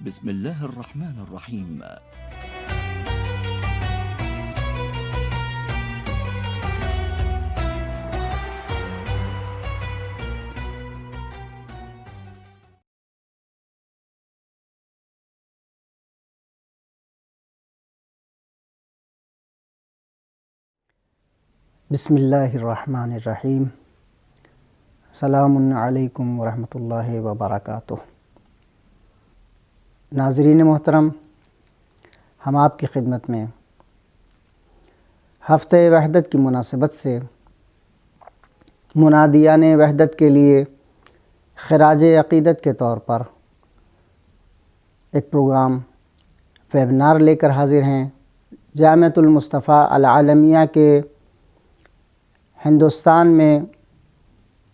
بسم الله الرحمن الرحيم. بسم اللہ الرحمن الرحیم. السلام علیکم ورحمۃ اللہ وبرکاتہ. ناظرین محترم، ہم آپ کی خدمت میں ہفتہ وحدت کی مناسبت سے منادیان وحدت کے لیے خراج عقیدت کے طور پر ایک پروگرام ویبنار لے کر حاضر ہیں. جامعۃ المصطفیٰ العالمیہ کے ہندوستان میں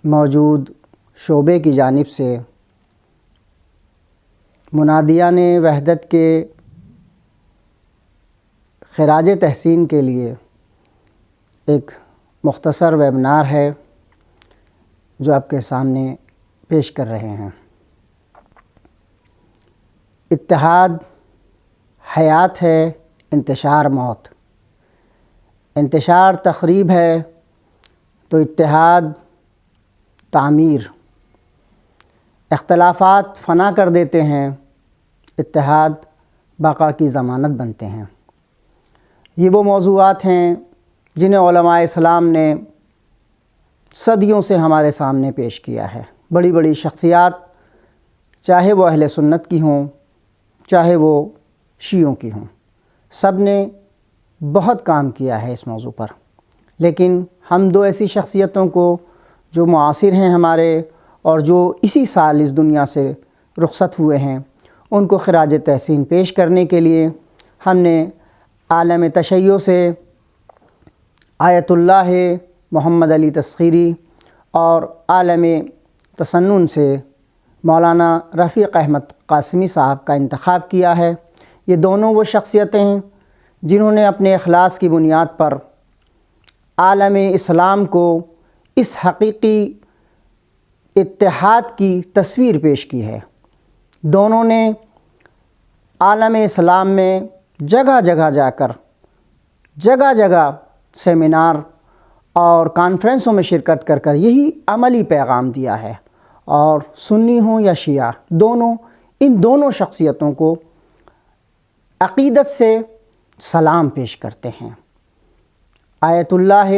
موجود شعبے کی جانب سے منادیان وحدت کے خراج تحسین کے لیے ایک مختصر ویبنار ہے جو آپ کے سامنے پیش کر رہے ہیں. اتحاد حیات ہے، انتشار موت. انتشار تخریب ہے تو اتحاد تعمیر. اختلافات فنا کر دیتے ہیں، اتحاد بقا کی ضمانت بنتے ہیں. یہ وہ موضوعات ہیں جنہیں علماء اسلام نے صدیوں سے ہمارے سامنے پیش کیا ہے. بڑی بڑی شخصیات، چاہے وہ اہل سنت کی ہوں چاہے وہ شیعوں کی ہوں، سب نے بہت کام کیا ہے اس موضوع پر. لیکن ہم دو ایسی شخصیتوں کو جو معاصر ہیں ہمارے اور جو اسی سال اس دنیا سے رخصت ہوئے ہیں، ان کو خراج تحسین پیش کرنے کے لیے ہم نے عالم تشیع سے آیت اللہ محمد علی تسخیری اور عالم تسنن سے مولانا رفیق احمد قاسمی صاحب کا انتخاب کیا ہے. یہ دونوں وہ شخصیتیں ہیں جنہوں نے اپنے اخلاص کی بنیاد پر عالم اسلام کو اس حقیقی اتحاد کی تصویر پیش کی ہے. دونوں نے عالم اسلام میں جگہ جگہ جا کر جگہ جگہ سیمینار اور کانفرنسوں میں شرکت کر کر یہی عملی پیغام دیا ہے. اور سنی ہوں یا شیعہ، ان دونوں شخصیتوں کو عقیدت سے سلام پیش کرتے ہیں. آیت اللہ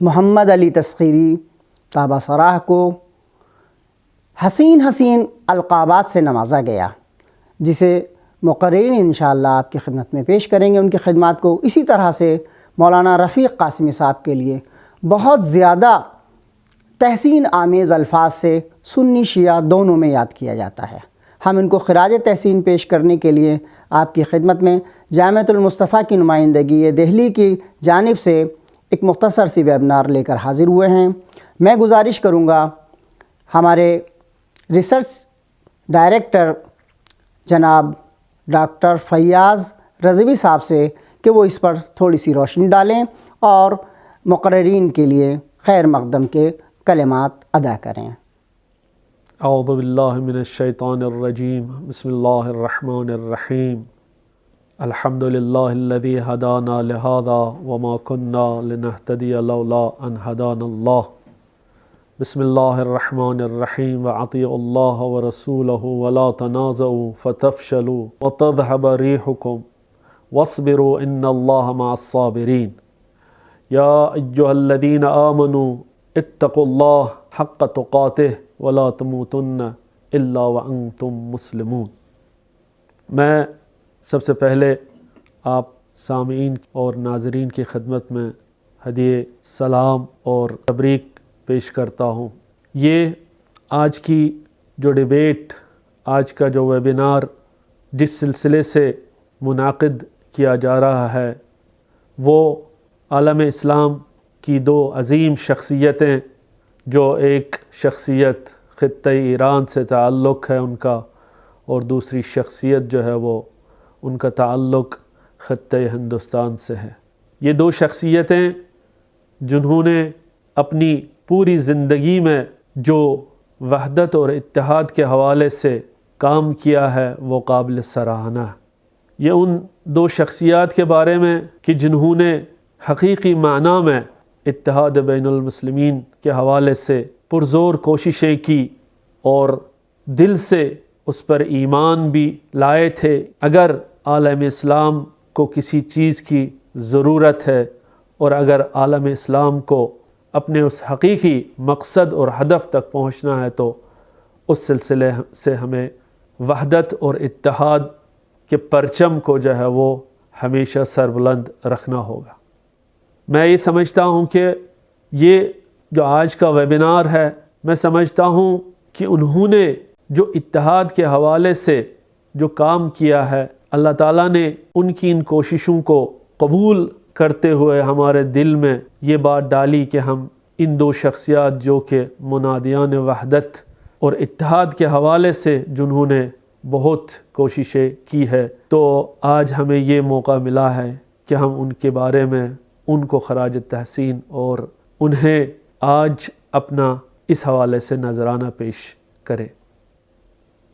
محمد علی تسخیری طابہ سراہ کو حسین القابات سے نوازا گیا، جسے مقررین انشاءاللہ آپ کی خدمت میں پیش کریں گے. ان کی خدمات کو اسی طرح سے مولانا رفیق قاسمی صاحب کے لیے بہت زیادہ تحسین آمیز الفاظ سے سنی شیعہ دونوں میں یاد کیا جاتا ہے. ہم ان کو خراج تحسین پیش کرنے کے لیے آپ کی خدمت میں جامعۃ المصطفیٰ کی نمائندگی دہلی کی جانب سے ایک مختصر سی ویبنار لے کر حاضر ہوئے ہیں. میں گزارش کروں گا ہمارے ریسرچ ڈائریکٹر جناب ڈاکٹر فیاض رضوی صاحب سے کہ وہ اس پر تھوڑی سی روشنی ڈالیں اور مقررین کے لیے خیر مقدم کے کلمات ادا کریں. اعوذ باللہ من الشیطان الرجیم. بسم اللہ الرحمن الرحیم. الحمد للہ الذی ہدانا لہذا وما كنا لنہتدی لولا ان ہدانا اللہ. بسم اللہ الرحمن الرحیم. واطیعوا اللہ ورسولہ ولا تنازعوا فتفشلوا وتذهب ریحکم واصبروا ان اللہ مع الصابرین. یا ایہا الذین آمنوا اتقوا اللہ حق تقاتہ ولا تموتن الا وانتم مسلمون. میں سب سے پہلے آپ سامعین اور ناظرین کی خدمت میں ہدیہ سلام اور تبریک پیش کرتا ہوں. یہ آج کی جو ڈیبیٹ، آج کا جو ویبینار جس سلسلے سے منعقد کیا جا رہا ہے، وہ عالم اسلام کی دو عظیم شخصیتیں، جو ایک شخصیت خطہ ایران سے تعلق ہے ان کا، اور دوسری شخصیت جو ہے وہ ان کا تعلق خطہ ہندوستان سے ہے. یہ دو شخصیتیں جنہوں نے اپنی پوری زندگی میں جو وحدت اور اتحاد کے حوالے سے کام کیا ہے وہ قابل سراہنا ہے۔ یہ ان دو شخصیات کے بارے میں کہ جنہوں نے حقیقی معنی میں اتحاد بین المسلمین کے حوالے سے پرزور کوششیں کی اور دل سے اس پر ایمان بھی لائے تھے۔ اگر عالم اسلام کو کسی چیز کی ضرورت ہے اور اگر عالم اسلام کو اپنے اس حقیقی مقصد اور ہدف تک پہنچنا ہے تو اس سلسلے سے ہمیں وحدت اور اتحاد کے پرچم کو جو ہے وہ ہمیشہ سربلند رکھنا ہوگا۔ میں یہ سمجھتا ہوں کہ یہ جو آج کا ویبینار ہے، میں سمجھتا ہوں کہ انہوں نے جو اتحاد کے حوالے سے جو کام کیا ہے، اللہ تعالیٰ نے ان کی ان کوششوں کو قبول کرتے ہوئے ہمارے دل میں یہ بات ڈالی کہ ہم ان دو شخصیات جو کہ منادیان وحدت اور اتحاد کے حوالے سے جنہوں نے بہت کوششیں کی ہے، تو آج ہمیں یہ موقع ملا ہے کہ ہم ان کے بارے میں ان کو خراج تحسین اور انہیں آج اپنا اس حوالے سے نذرانہ پیش کریں۔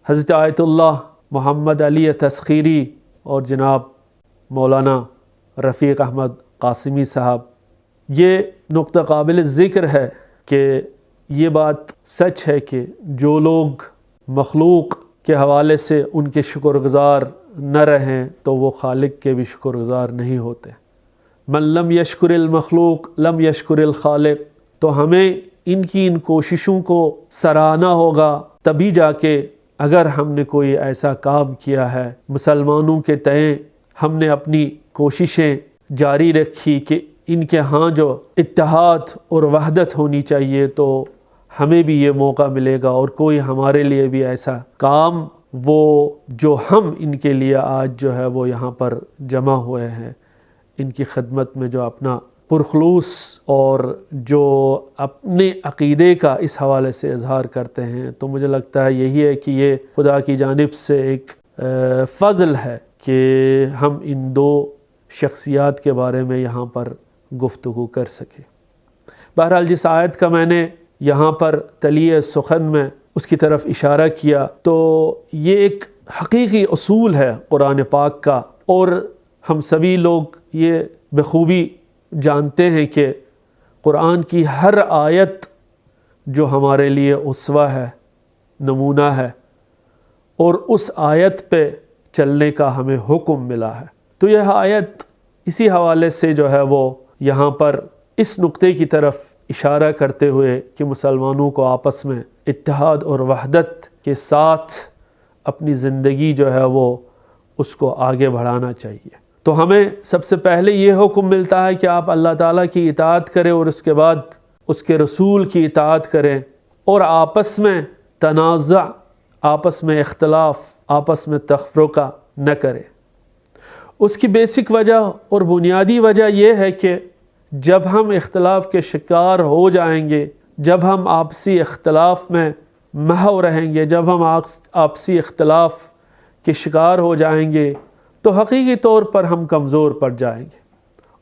حضرت آیت اللہ محمد علی تسخیری اور جناب مولانا رفیق احمد قاسمی صاحب، یہ نقطہ قابل ذکر ہے کہ یہ بات سچ ہے کہ جو لوگ مخلوق کے حوالے سے ان کے شکر گزار نہ رہیں تو وہ خالق کے بھی شکر گزار نہیں ہوتے۔ من لم یشکر المخلوق لم یشکر الخالق۔ تو ہمیں ان کی ان کوششوں کو سراہنا ہوگا، تبھی جا کے اگر ہم نے کوئی ایسا کام کیا ہے مسلمانوں کے تئیں، ہم نے اپنی کوششیں جاری رکھی کہ ان کے ہاں جو اتحاد اور وحدت ہونی چاہیے، تو ہمیں بھی یہ موقع ملے گا اور کوئی ہمارے لیے بھی ایسا کام وہ جو ہم ان کے لیے آج جو ہے وہ یہاں پر جمع ہوئے ہیں، ان کی خدمت میں جو اپنا پرخلوص اور جو اپنے عقیدے کا اس حوالے سے اظہار کرتے ہیں، تو مجھے لگتا ہے یہی ہے کہ یہ خدا کی جانب سے ایک فضل ہے کہ ہم ان دو شخصیات کے بارے میں یہاں پر گفتگو کر سکیں۔ بہرحال جس آیت کا میں نے یہاں پر تلیہ سخن میں اس کی طرف اشارہ کیا، تو یہ ایک حقیقی اصول ہے قرآن پاک کا، اور ہم سبھی لوگ یہ بخوبی جانتے ہیں کہ قرآن کی ہر آیت جو ہمارے لیے اسوہ ہے، نمونہ ہے، اور اس آیت پہ چلنے کا ہمیں حکم ملا ہے۔ تو یہ آیت اسی حوالے سے جو ہے وہ یہاں پر اس نقطے کی طرف اشارہ کرتے ہوئے کہ مسلمانوں کو آپس میں اتحاد اور وحدت کے ساتھ اپنی زندگی جو ہے وہ اس کو آگے بڑھانا چاہیے۔ تو ہمیں سب سے پہلے یہ حکم ملتا ہے کہ آپ اللہ تعالیٰ کی اطاعت کریں اور اس کے بعد اس کے رسول کی اطاعت کریں، اور آپس میں تنازع، آپس میں اختلاف، آپس میں تفرقہ نہ کریں۔ اس کی بیسک وجہ اور بنیادی وجہ یہ ہے کہ جب ہم اختلاف کے شکار ہو جائیں گے، جب ہم آپسی اختلاف میں محو رہیں گے، جب ہم آپسی اختلاف کے شکار ہو جائیں گے، تو حقیقی طور پر ہم کمزور پڑ جائیں گے،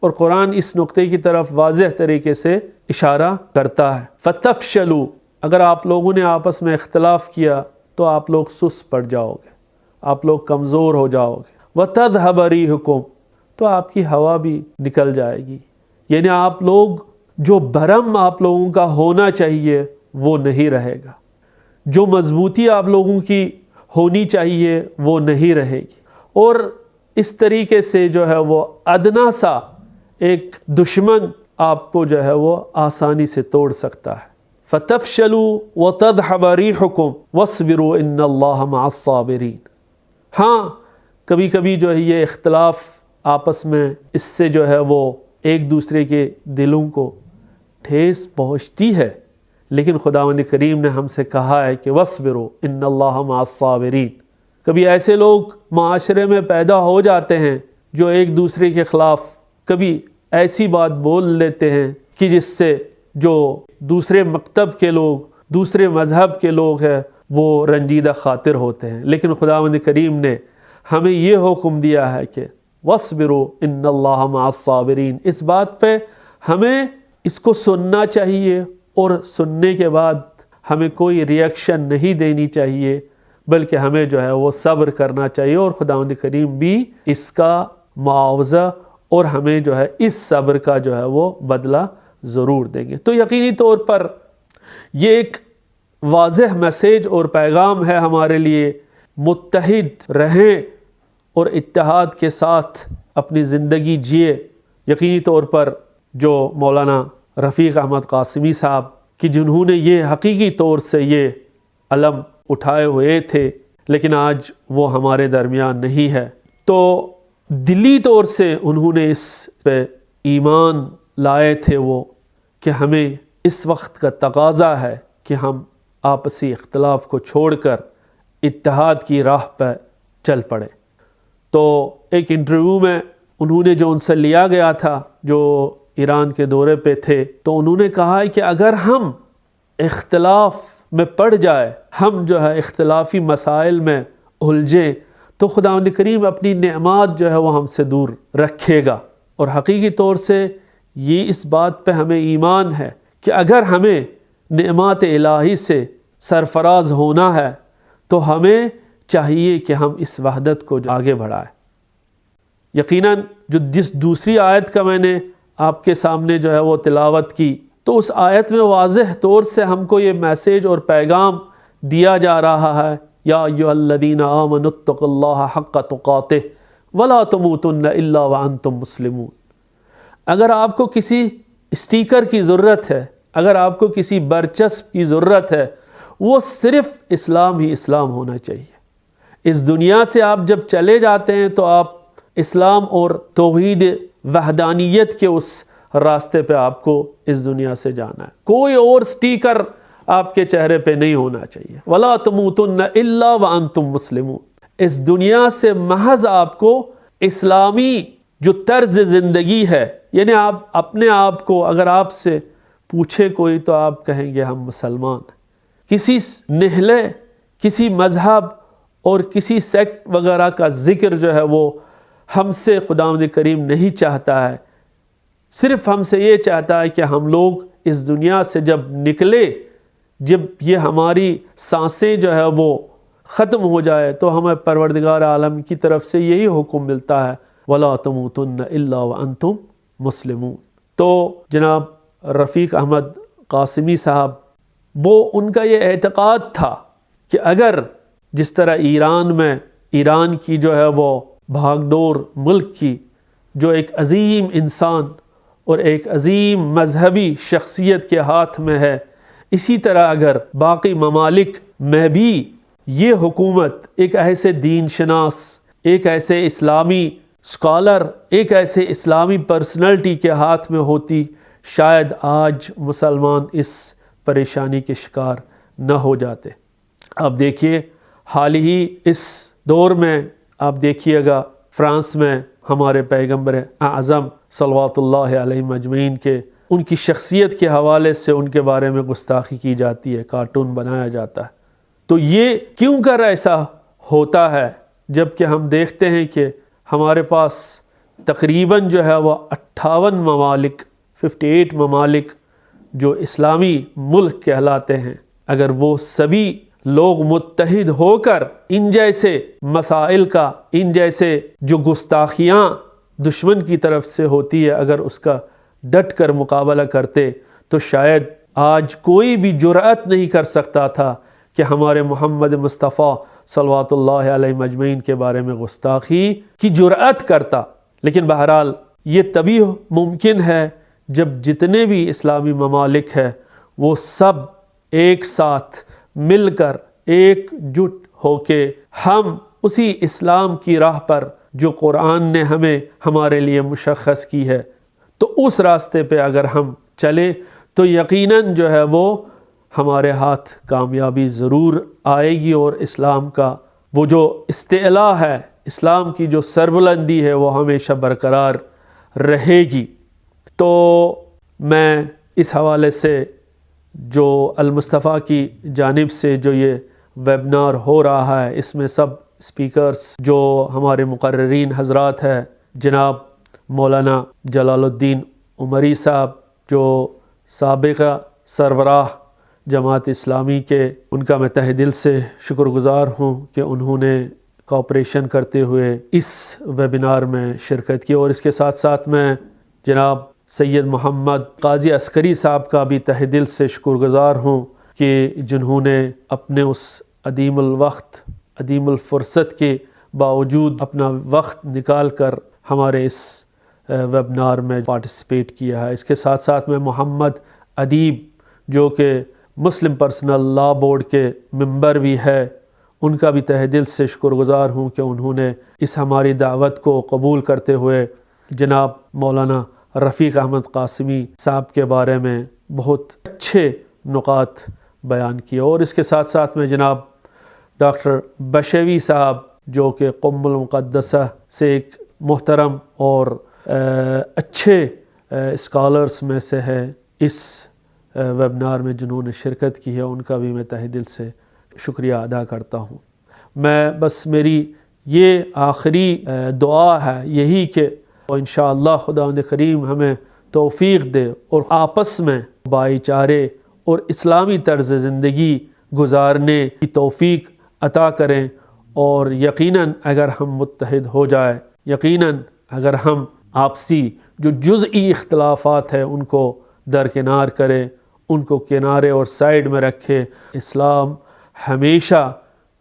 اور قرآن اس نقطے کی طرف واضح طریقے سے اشارہ کرتا ہے۔ فَتَفْشَلُوا، اگر آپ لوگوں نے آپس میں اختلاف کیا تو آپ لوگ سست پڑ جاؤ گے، آپ لوگ کمزور ہو جاؤ گے۔ وَتَذْهَبَ رِيحُكُمْ، تو آپ کی ہوا بھی نکل جائے گی، یعنی آپ لوگ جو بھرم آپ لوگوں کا ہونا چاہیے وہ نہیں رہے گا، جو مضبوطی آپ لوگوں کی ہونی چاہیے وہ نہیں رہے گی، اور اس طریقے سے جو ہے وہ ادنا سا ایک دشمن آپ کو جو ہے وہ آسانی سے توڑ سکتا ہے۔ فَتَفْشَلُوا وَتَذْهَبَ رِيحُكُمْ وَاصْبِرُوا إِنَّ اللَّهَ مَعَ الصَّابِرِينَ۔ ہاں کبھی کبھی جو ہے یہ اختلاف آپس میں اس سے جو ہے وہ ایک دوسرے کے دلوں کو ٹھیس پہنچتی ہے، لیکن خداوند کریم نے ہم سے کہا ہے کہ وَاصْبِرُوا إِنَّ اللَّهَ مَعَ الصَّابِرِينَ۔ کبھی ایسے لوگ معاشرے میں پیدا ہو جاتے ہیں جو ایک دوسرے کے خلاف کبھی ایسی بات بول لیتے ہیں کہ جس سے جو دوسرے مکتب کے لوگ، دوسرے مذہب کے لوگ ہیں، وہ رنجیدہ خاطر ہوتے ہیں، لیکن خداوند کریم نے ہمیں یہ حکم دیا ہے کہ وَاصْبِرُوا إِنَّ اللَّهَ مَعَ الصَّابِرِينَ۔ اس بات پہ ہمیں اس کو سننا چاہیے، اور سننے کے بعد ہمیں کوئی ریئیکشن نہیں دینی چاہیے، بلکہ ہمیں جو ہے وہ صبر کرنا چاہیے، اور خداوند کریم بھی اس کا معاوضہ اور ہمیں جو ہے اس صبر کا جو ہے وہ بدلہ ضرور دیں گے۔ تو یقینی طور پر یہ ایک واضح میسیج اور پیغام ہے ہمارے لیے، متحد رہیں اور اتحاد کے ساتھ اپنی زندگی جیے۔ یقینی طور پر جو مولانا رفیق احمد قاسمی صاحب کہ جنہوں نے یہ حقیقی طور سے یہ علم اٹھائے ہوئے تھے، لیکن آج وہ ہمارے درمیان نہیں ہے، تو دلی طور سے انہوں نے اس پہ ایمان لائے تھے وہ کہ ہمیں اس وقت کا تقاضا ہے کہ ہم آپسی اختلاف کو چھوڑ کر اتحاد کی راہ پہ چل پڑے۔ تو ایک انٹرویو میں انہوں نے جو ان سے لیا گیا تھا، جو ایران کے دورے پہ تھے، تو انہوں نے کہا کہ اگر ہم اختلاف میں پڑ جائے، ہم جو ہے اختلافی مسائل میں الجھیں، تو خداوند کریم اپنی نعمات جو ہے وہ ہم سے دور رکھے گا۔ اور حقیقی طور سے یہ اس بات پہ ہمیں ایمان ہے کہ اگر ہمیں نعمات الہی سے سرفراز ہونا ہے تو ہمیں چاہیے کہ ہم اس وحدت کو آگے بڑھائیں۔ یقیناً جو جس دوسری آیت کا میں نے آپ کے سامنے جو ہے وہ تلاوت کی، تو اس آیت میں واضح طور سے ہم کو یہ میسیج اور پیغام دیا جا رہا ہے، یا ایھا الذین آمنوا اتقوا اللہ حق تقاتہ ولا تموتن الا وانتم مسلمون۔ اگر آپ کو کسی اسٹیکر کی ضرورت ہے، اگر آپ کو کسی برچسپ کی ضرورت ہے، وہ صرف اسلام ہی اسلام ہونا چاہیے۔ اس دنیا سے آپ جب چلے جاتے ہیں تو آپ اسلام اور توحید وحدانیت کے اس راستے پہ آپ کو اس دنیا سے جانا ہے، کوئی اور سٹیکر آپ کے چہرے پہ نہیں ہونا چاہیے۔ وَلَا تَمُوتُنَّ إِلَّا وَأَنْتُمْ مُسْلِمُونَ۔ اس دنیا سے محض آپ کو اسلامی جو طرز زندگی ہے، یعنی آپ اپنے آپ کو اگر آپ سے پوچھے کوئی تو آپ کہیں گے ہم مسلمان ہیں۔ کسی نہلے، کسی مذہب اور کسی سیکٹ وغیرہ کا ذکر جو ہے وہ ہم سے خداوند کریم نہیں چاہتا ہے، صرف ہم سے یہ چاہتا ہے کہ ہم لوگ اس دنیا سے جب نکلے، جب یہ ہماری سانسیں جو ہے وہ ختم ہو جائے، تو ہمیں پروردگار عالم کی طرف سے یہی حکم ملتا ہے وَلَا تَمُوتُنَّ إِلَّا وَأَنْتُمْ مُسْلِمُونَ۔ تو جناب رفیق احمد قاسمی صاحب، وہ ان کا یہ اعتقاد تھا کہ اگر جس طرح ایران کی جو ہے وہ بھاگ ڈور ملک کی جو ایک عظیم انسان اور ایک عظیم مذہبی شخصیت کے ہاتھ میں ہے، اسی طرح اگر باقی ممالک میں بھی یہ حکومت ایک ایسے دین شناس، ایک ایسے اسلامی اسکالر، ایک ایسے اسلامی پرسنالٹی کے ہاتھ میں ہوتی، شاید آج مسلمان اس پریشانی کے شکار نہ ہو جاتے۔ اب دیکھیے حال ہی اس دور میں آپ دیکھیے گا فرانس میں ہمارے پیغمبر اعظم صلوات اللہ علیہ مجمعین کے ان کی شخصیت کے حوالے سے ان کے بارے میں گستاخی کی جاتی ہے، کارٹون بنایا جاتا ہے۔ تو یہ کیوں کر ایسا ہوتا ہے، جب کہ ہم دیکھتے ہیں کہ ہمارے پاس تقریباً جو ہے وہ 58 ممالک 58 ممالک جو اسلامی ملک کہلاتے ہیں، اگر وہ سبھی لوگ متحد ہو کر ان جیسے مسائل کا، ان جیسے جو گستاخیاں دشمن کی طرف سے ہوتی ہے، اگر اس کا ڈٹ کر مقابلہ کرتے، تو شاید آج کوئی بھی جرأت نہیں کر سکتا تھا کہ ہمارے محمد مصطفیٰ صلوات اللہ علیہ مجمعین کے بارے میں گستاخی کی جرأت کرتا۔ لیکن بہرحال یہ تبھی ممکن ہے جب جتنے بھی اسلامی ممالک ہیں وہ سب ایک ساتھ مل کر ایک جٹ ہو کے ہم اسی اسلام کی راہ پر جو قرآن نے ہمارے لیے مشخص کی ہے، تو اس راستے پہ اگر ہم چلے تو یقیناً جو ہے وہ ہمارے ہاتھ کامیابی ضرور آئے گی، اور اسلام کا وہ جو استعلاء ہے، اسلام کی جو سربلندی ہے، وہ ہمیشہ برقرار رہے گی۔ تو میں اس حوالے سے جو المصطفیٰ کی جانب سے جو یہ ویبنار ہو رہا ہے، اس میں سب اسپیکرز جو ہمارے مقررین حضرات ہیں، جناب مولانا جلال الدین عمری صاحب جو سابق سربراہ جماعت اسلامی کے، ان کا میں تہہ دل سے شکر گزار ہوں کہ انہوں نے کوآپریشن کرتے ہوئے اس ویبینار میں شرکت کی، اور اس کے ساتھ ساتھ میں جناب سید محمد قاضی عسکری صاحب کا بھی تہہ دل سے شکر گزار ہوں کہ جنہوں نے اپنے اس عدیم الوقت عدیم الفرصت کے باوجود اپنا وقت نکال کر ہمارے اس ویبنار میں پارٹیسپیٹ کیا ہے۔ اس کے ساتھ ساتھ میں محمد ادیب جو کہ مسلم پرسنل لا بورڈ کے ممبر بھی ہے، ان کا بھی تہہ دل سے شکر گزار ہوں کہ انہوں نے اس ہماری دعوت کو قبول کرتے ہوئے جناب مولانا رفیق احمد قاسمی صاحب کے بارے میں بہت اچھے نکات بیان کیے، اور اس کے ساتھ ساتھ میں جناب ڈاکٹر بشوی صاحب جو کہ قم المقدسہ سے ایک محترم اور اچھے اسکالرز میں سے ہے، اس ویبنار میں جنہوں نے شرکت کی ہے، ان کا بھی میں تہہ دل سے شکریہ ادا کرتا ہوں۔ میں بس میری یہ آخری دعا ہے یہی کہ انشاءاللہ خداوند کریم ہمیں توفیق دے اور آپس میں بھائی چارے اور اسلامی طرز زندگی گزارنے کی توفیق عطا کریں، اور یقیناً اگر ہم متحد ہو جائے، یقیناً اگر ہم آپسی جو جزئی اختلافات ہیں ان کو درکنار کریں، ان کو کنارے اور سائیڈ میں رکھے، اسلام ہمیشہ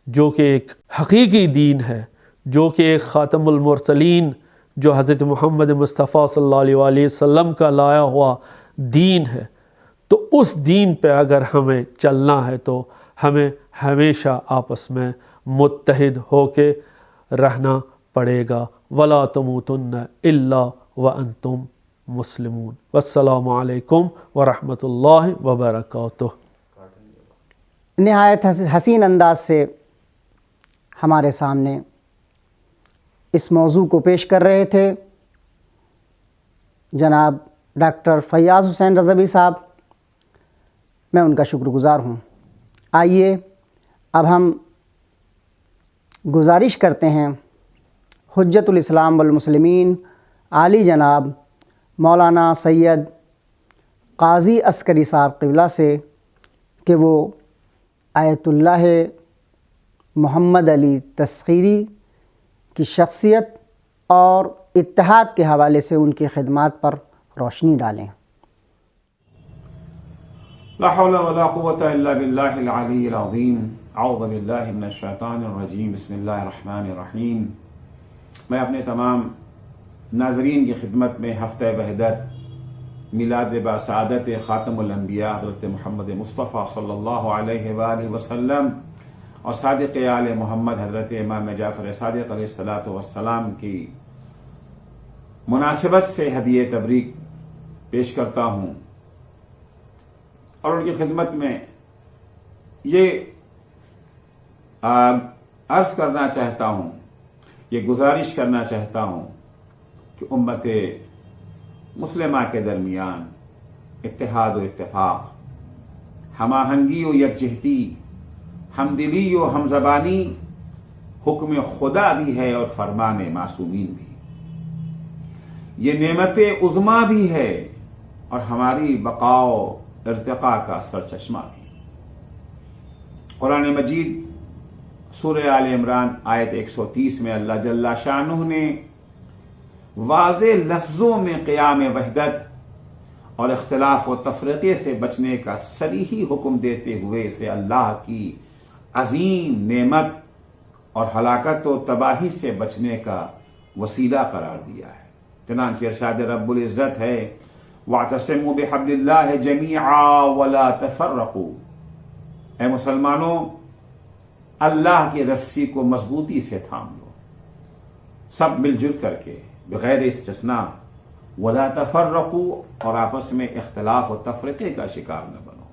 جو کہ ایک حقیقی دین ہے، جو کہ ایک خاتم المرسلین جو حضرت محمد مصطفیٰ صلی اللہ علیہ وآلہ وسلم کا لایا ہوا دین ہے، تو اس دین پہ اگر ہمیں چلنا ہے تو ہمیں ہمیشہ آپس میں متحد ہو کے رہنا پڑے گا۔ وَلَا تَمُوتُنَّ إِلَّا وَأَنْتُمْ مسلمون۔ والسلام علیکم ورحمۃ اللہ وبرکاتہ۔ نہایت حسین انداز سے ہمارے سامنے اس موضوع کو پیش کر رہے تھے جناب ڈاکٹر فیاض حسین رضوی صاحب، میں ان کا شکر گزار ہوں۔ آئیے اب ہم گزارش کرتے ہیں حجت الاسلام والمسلمین عالی جناب مولانا سید قاضی عسکری صاحب قبلہ سے کہ وہ آیت اللہ محمد علی تسخیری کی شخصیت اور اتحاد کے حوالے سے ان کی خدمات پر روشنی ڈالیں۔ لا حول ولا قوة الا باللہ العلی العظیم۔ اعوذ باللہ من الشیطان الرجیم۔ بسم اللہ الرحمن الرحیم۔ میں اپنے تمام ناظرین کی خدمت میں ہفتہ وحدت میلاد باسعادت خاتم الانبیاء حضرت محمد مصطفیٰ صلی اللہ علیہ وآلہ وسلم اور صادق آل محمد حضرت امام جعفر صادق علیہ السلام کی مناسبت سے ہدیہ تبریک پیش کرتا ہوں، اور ان کی خدمت میں یہ عرض کرنا چاہتا ہوں، یہ گزارش کرنا چاہتا ہوں کہ امت مسلمہ کے درمیان اتحاد و اتفاق، ہم آہنگی و یکجہتی، ہمدلی و ہمزبانی حکم خدا بھی ہے اور فرمان معصومین بھی، یہ نعمت عظمیٰ بھی ہے اور ہماری بقا و ارتقاء کا سرچشمہ بھی۔ قرآن مجید سورہ آل عمران آیت 130 میں اللہ جل شانہ نے واضح لفظوں میں قیام وحدت اور اختلاف و تفرقے سے بچنے کا صریحی حکم دیتے ہوئے اسے اللہ کی عظیم نعمت اور ہلاکت و تباہی سے بچنے کا وسیلہ قرار دیا ہے۔ چنانچہ ارشاد رب العزت ہے وَاعْتَصِمُوا بِحَبْلِ اللَّهِ جَمِيعًا وَلَا تَفَرَّقُوا، اے مسلمانوں اللہ کی رسی کو مضبوطی سے تھام لو، سب مل جل کر کے بغیر استثناء، وَلَا تَفَرَّقُوا، اور آپس میں اختلاف و تفرقے کا شکار نہ بنو۔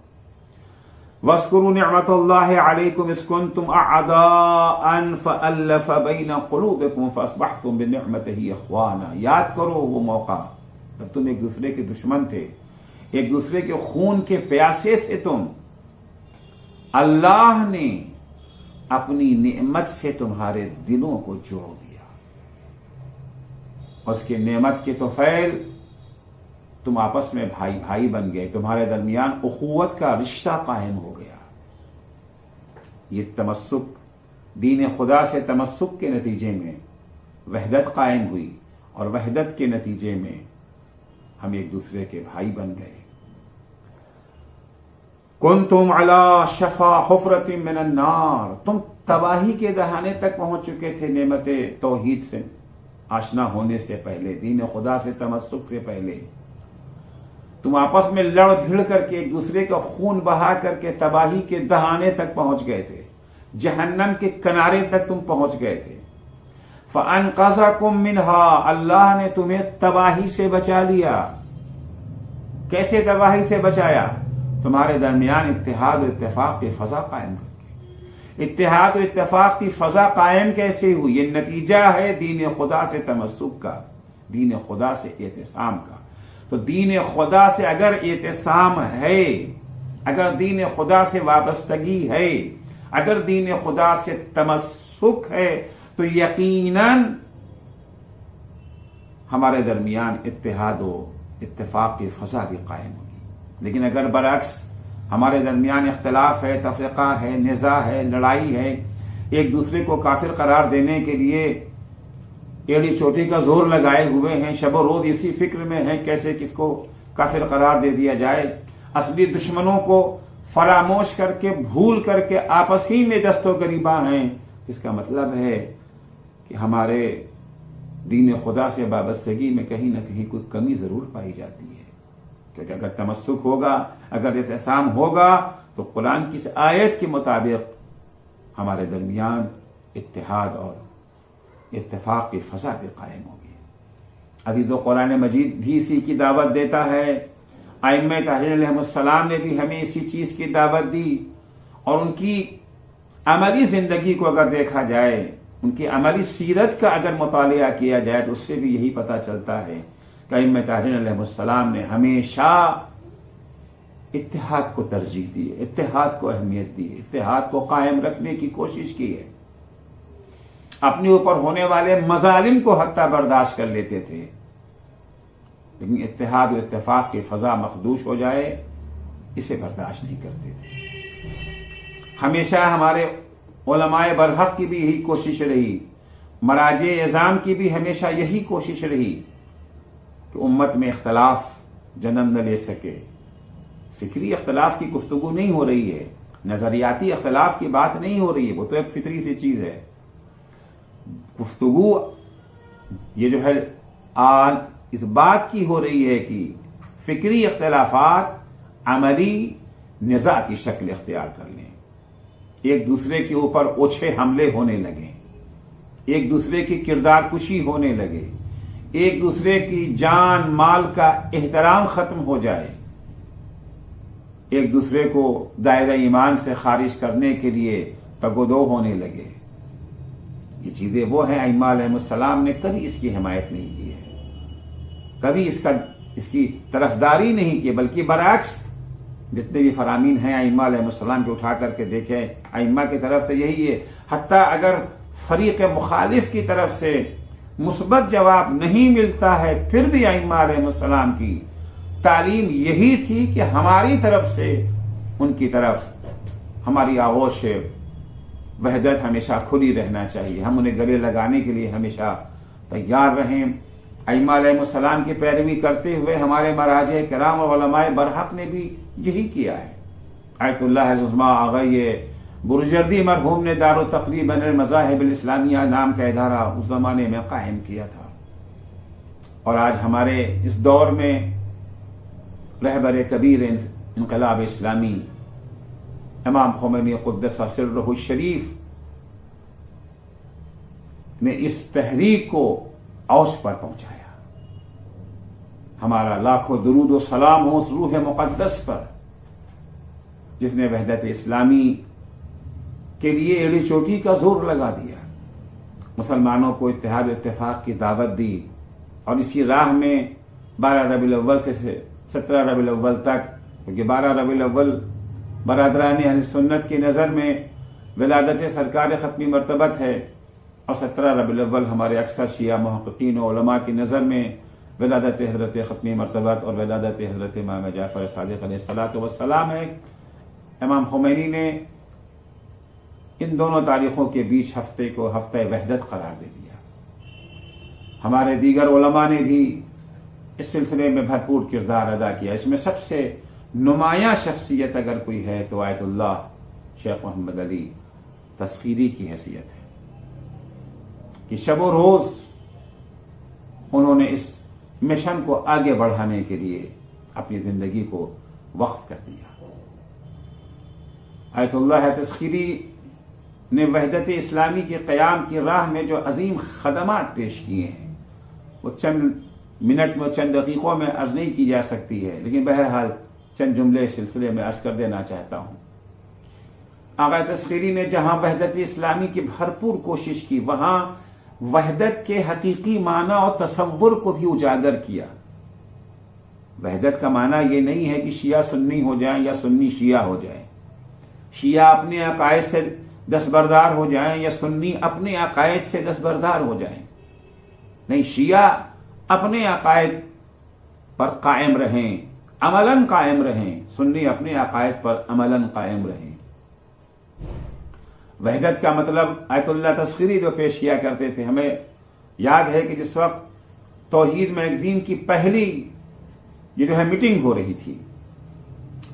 وَاذْكُرُوا نِعْمَةَ اللَّهِ عَلَيْكُمْ إِذْ كُنْتُمْ أَعْدَاءً فَأَلَّفَ بَيْنَ قُلُوبِكُمْ فَأَصْبَحْتُمْ بِنِعْمَتِهِ إِخْوَانًا۔ یاد کرو وہ موقع جب تم ایک دوسرے کے دشمن تھے، ایک دوسرے کے خون کے پیاسے تھے تم، اللہ نے اپنی نعمت سے تمہارے دلوں کو جوڑ دیا، اس کی نعمت کے طفیل تم آپس میں بھائی بھائی بن گئے، تمہارے درمیان اخوت کا رشتہ قائم ہو گیا۔ یہ تمسک، دین خدا سے تمسک کے نتیجے میں وحدت قائم ہوئی، اور وحدت کے نتیجے میں ہم ایک دوسرے کے بھائی بن گئے۔ کنتم علی شفا حفرۃ من النار، تم تباہی کے دہانے تک پہنچ چکے تھے نعمت توحید سے آشنا ہونے سے پہلے، دین خدا سے تمسک سے پہلے۔ تم آپس میں لڑ بھڑ کر کے ایک دوسرے کا خون بہا کر کے تباہی کے دہانے تک پہنچ گئے تھے، جہنم کے کنارے تک تم پہنچ گئے تھے۔ فَأَنْقَذَكُم مِّنْهَا، اللہ نے تمہیں تباہی سے بچا لیا۔ کیسے تباہی سے بچایا؟ تمہارے درمیان اتحاد و اتفاق کی فضا قائم کر کے۔ اتحاد و اتفاق کی فضا قائم کیسے ہوئی؟ یہ نتیجہ ہے دین خدا سے تمسک کا، دین خدا سے اعتصام کا۔ تو دین خدا سے اگر اعتصام ہے، اگر دین خدا سے وابستگی ہے، اگر دین خدا سے تمسک ہے، تو یقیناً ہمارے درمیان اتحاد و اتفاق کی فضا بھی قائم ہوگی۔ لیکن اگر برعکس ہمارے درمیان اختلاف ہے، تفرقہ ہے، نزاع ہے، لڑائی ہے، ایک دوسرے کو کافر قرار دینے کے لیے ایڑی چوٹی کا زور لگائے ہوئے ہیں، شب و روز اسی فکر میں ہیں کیسے کس کو کافر قرار دے دیا جائے، اصلی دشمنوں کو فراموش کر کے بھول کر کے آپس ہی میں دست و گریباں ہیں، اس کا مطلب ہے کہ ہمارے دین خدا سے وابستگی میں کہیں نہ کہیں کوئی کمی ضرور پائی جاتی ہے۔ کیونکہ اگر تمسک ہوگا، اگر اعتصام ہوگا، تو قرآن کی اس آیت کے مطابق ہمارے درمیان اتحاد اور اتفاق کی فضا بھی قائم ہوگی۔ عزیز و قرآن مجید بھی اسی کی دعوت دیتا ہے، ائمہ تحریر علیہ السلام نے بھی ہمیں اسی چیز کی دعوت دی، اور ان کی عملی زندگی کو اگر دیکھا جائے، ان کی عملی سیرت کا اگر مطالعہ کیا جائے تو اس سے بھی یہی پتہ چلتا ہے کہ ائمہ تحریر علیہ السلام نے ہمیشہ اتحاد کو ترجیح دی، اتحاد کو اہمیت دی، اتحاد کو قائم رکھنے کی کوشش کی ہے۔ اپنے اوپر ہونے والے مظالم کو حتی برداشت کر لیتے تھے، لیکن اتحاد و اتفاق کی فضا مخدوش ہو جائے اسے برداشت نہیں کرتے تھے۔ ہمیشہ ہمارے علماء برحق کی بھی یہی کوشش رہی، مراجع اعظام کی بھی ہمیشہ یہی کوشش رہی کہ امت میں اختلاف جنم نہ لے سکے۔ فکری اختلاف کی گفتگو نہیں ہو رہی ہے، نظریاتی اختلاف کی بات نہیں ہو رہی ہے، وہ تو ایک فطری سی چیز ہے۔ گفتگو یہ جو ہے اس بات کی ہو رہی ہے کہ فکری اختلافات عملی نزاع کی شکل اختیار کر لیں، ایک دوسرے کے اوپر اوچھے حملے ہونے لگیں، ایک دوسرے کی کردار کشی ہونے لگے، ایک دوسرے کی جان مال کا احترام ختم ہو جائے، ایک دوسرے کو دائرہ ایمان سے خارج کرنے کے لیے تگ و دو ہونے لگے۔ یہ چیزیں وہ ہیں ائمہ علیہ السلام نے کبھی اس کی حمایت نہیں کی ہے، کبھی اس کی طرفداری نہیں کی، بلکہ برعکس جتنے بھی فرامین ہیں ائمہ علیہ السلام کے اٹھا کر کے دیکھیں، ائمہ کی طرف سے یہی ہے۔ حتیٰ اگر فریق مخالف کی طرف سے مثبت جواب نہیں ملتا ہے، پھر بھی ائمہ علیہ السلام کی تعلیم یہی تھی کہ ہماری طرف سے ان کی طرف ہماری آغوش وحدت ہمیشہ کھلی رہنا چاہیے، ہم انہیں گلے لگانے کے لیے ہمیشہ تیار رہیں۔ ائمہ علیہ السلام کی پیروی کرتے ہوئے ہمارے مراجع کرام اور علماء برحق نے بھی یہی کیا ہے۔ آیت اللہ العظمیٰ آغای برجردی مرحوم نے دار التقریب بین المذاہب الاسلامیہ نام کا ادارہ اس زمانے میں قائم کیا تھا، اور آج ہمارے اس دور میں رہبر کبیر انقلاب اسلامی امام خمینی قدس سرہ الشریف نے اس تحریک کو اوج پر پہنچایا۔ ہمارا لاکھوں درود و سلام ہو اس روح مقدس پر جس نے وحدت اسلامی کے لیے ایڑی چوٹی کا زور لگا دیا، مسلمانوں کو اتحاد و اتفاق کی دعوت دی، اور اسی راہ میں 12 ربیع الاول سے 17 ربیع الاول تک، کیونکہ 12 ربیع الاول برادران اہل سنت کی نظر میں ولادت سرکار ختمی مرتبت ہے، اور 17 ربیع الاول ہمارے اکثر شیعہ محققین و علماء کی نظر میں ولادت حضرت ختمی مرتبت اور ولادت حضرت امام جعفر صادق علیہ الصلوۃ والسلام ہے۔ امام خمینی نے ان دونوں تاریخوں کے بیچ ہفتے کو ہفتہ وحدت قرار دے دیا۔ ہمارے دیگر علماء نے بھی اس سلسلے میں بھرپور کردار ادا کیا۔ اس میں سب سے نمایاں شخصیت اگر کوئی ہے تو آیت اللہ شیخ محمد علی تسخیری کی حیثیت ہے کہ شب و روز انہوں نے اس مشن کو آگے بڑھانے کے لیے اپنی زندگی کو وقف کر دیا۔ آیت اللہ تسخیری نے وحدت اسلامی کے قیام کی راہ میں جو عظیم خدمات پیش کیے ہیں وہ چند منٹ میں چند دقیقوں میں عرض نہیں کی جا سکتی ہے، لیکن بہرحال چند جملے اس سلسلے میں عرض کر دینا چاہتا ہوں۔ آقا تسخیری نے جہاں وحدت اسلامی کی بھرپور کوشش کی وہاں وحدت کے حقیقی معنی اور تصور کو بھی اجاگر کیا۔ وحدت کا معنی یہ نہیں ہے کہ شیعہ سنی ہو جائیں یا سنی شیعہ ہو جائیں، شیعہ اپنے عقائد سے دستبردار ہو جائیں یا سنی اپنے عقائد سے دستبردار ہو جائیں، نہیں، شیعہ اپنے عقائد پر قائم رہیں، عملاً قائم رہیں، سنی اپنے عقائد پر عملاً قائم رہیں۔ وحدت کا مطلب آیت اللہ تسخیری جو پیش کیا کرتے تھے، ہمیں یاد ہے کہ جس وقت توحید میگزین کی پہلی یہ جو ہے میٹنگ ہو رہی تھی،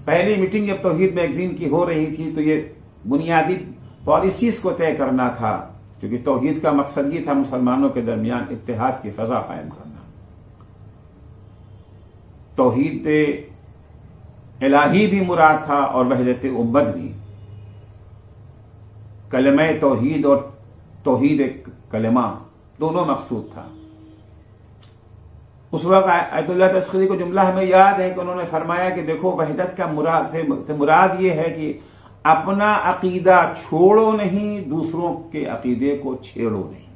پہلی میٹنگ جب توحید میگزین کی ہو رہی تھی تو یہ بنیادی پالیسیز کو طے کرنا تھا، کیونکہ توحید کا مقصد یہ تھا مسلمانوں کے درمیان اتحاد کی فضا قائم کرنا۔ توحید الہی بھی مراد تھا اور وحدت امت بھی، کلمہ توحید اور توحید کلمہ دونوں مقصود تھا۔ اس وقت آیت اللہ تسخیری کو جملہ ہمیں یاد ہے کہ انہوں نے فرمایا کہ دیکھو وحدت کا مراد یہ ہے کہ اپنا عقیدہ چھوڑو نہیں، دوسروں کے عقیدے کو چھیڑو نہیں۔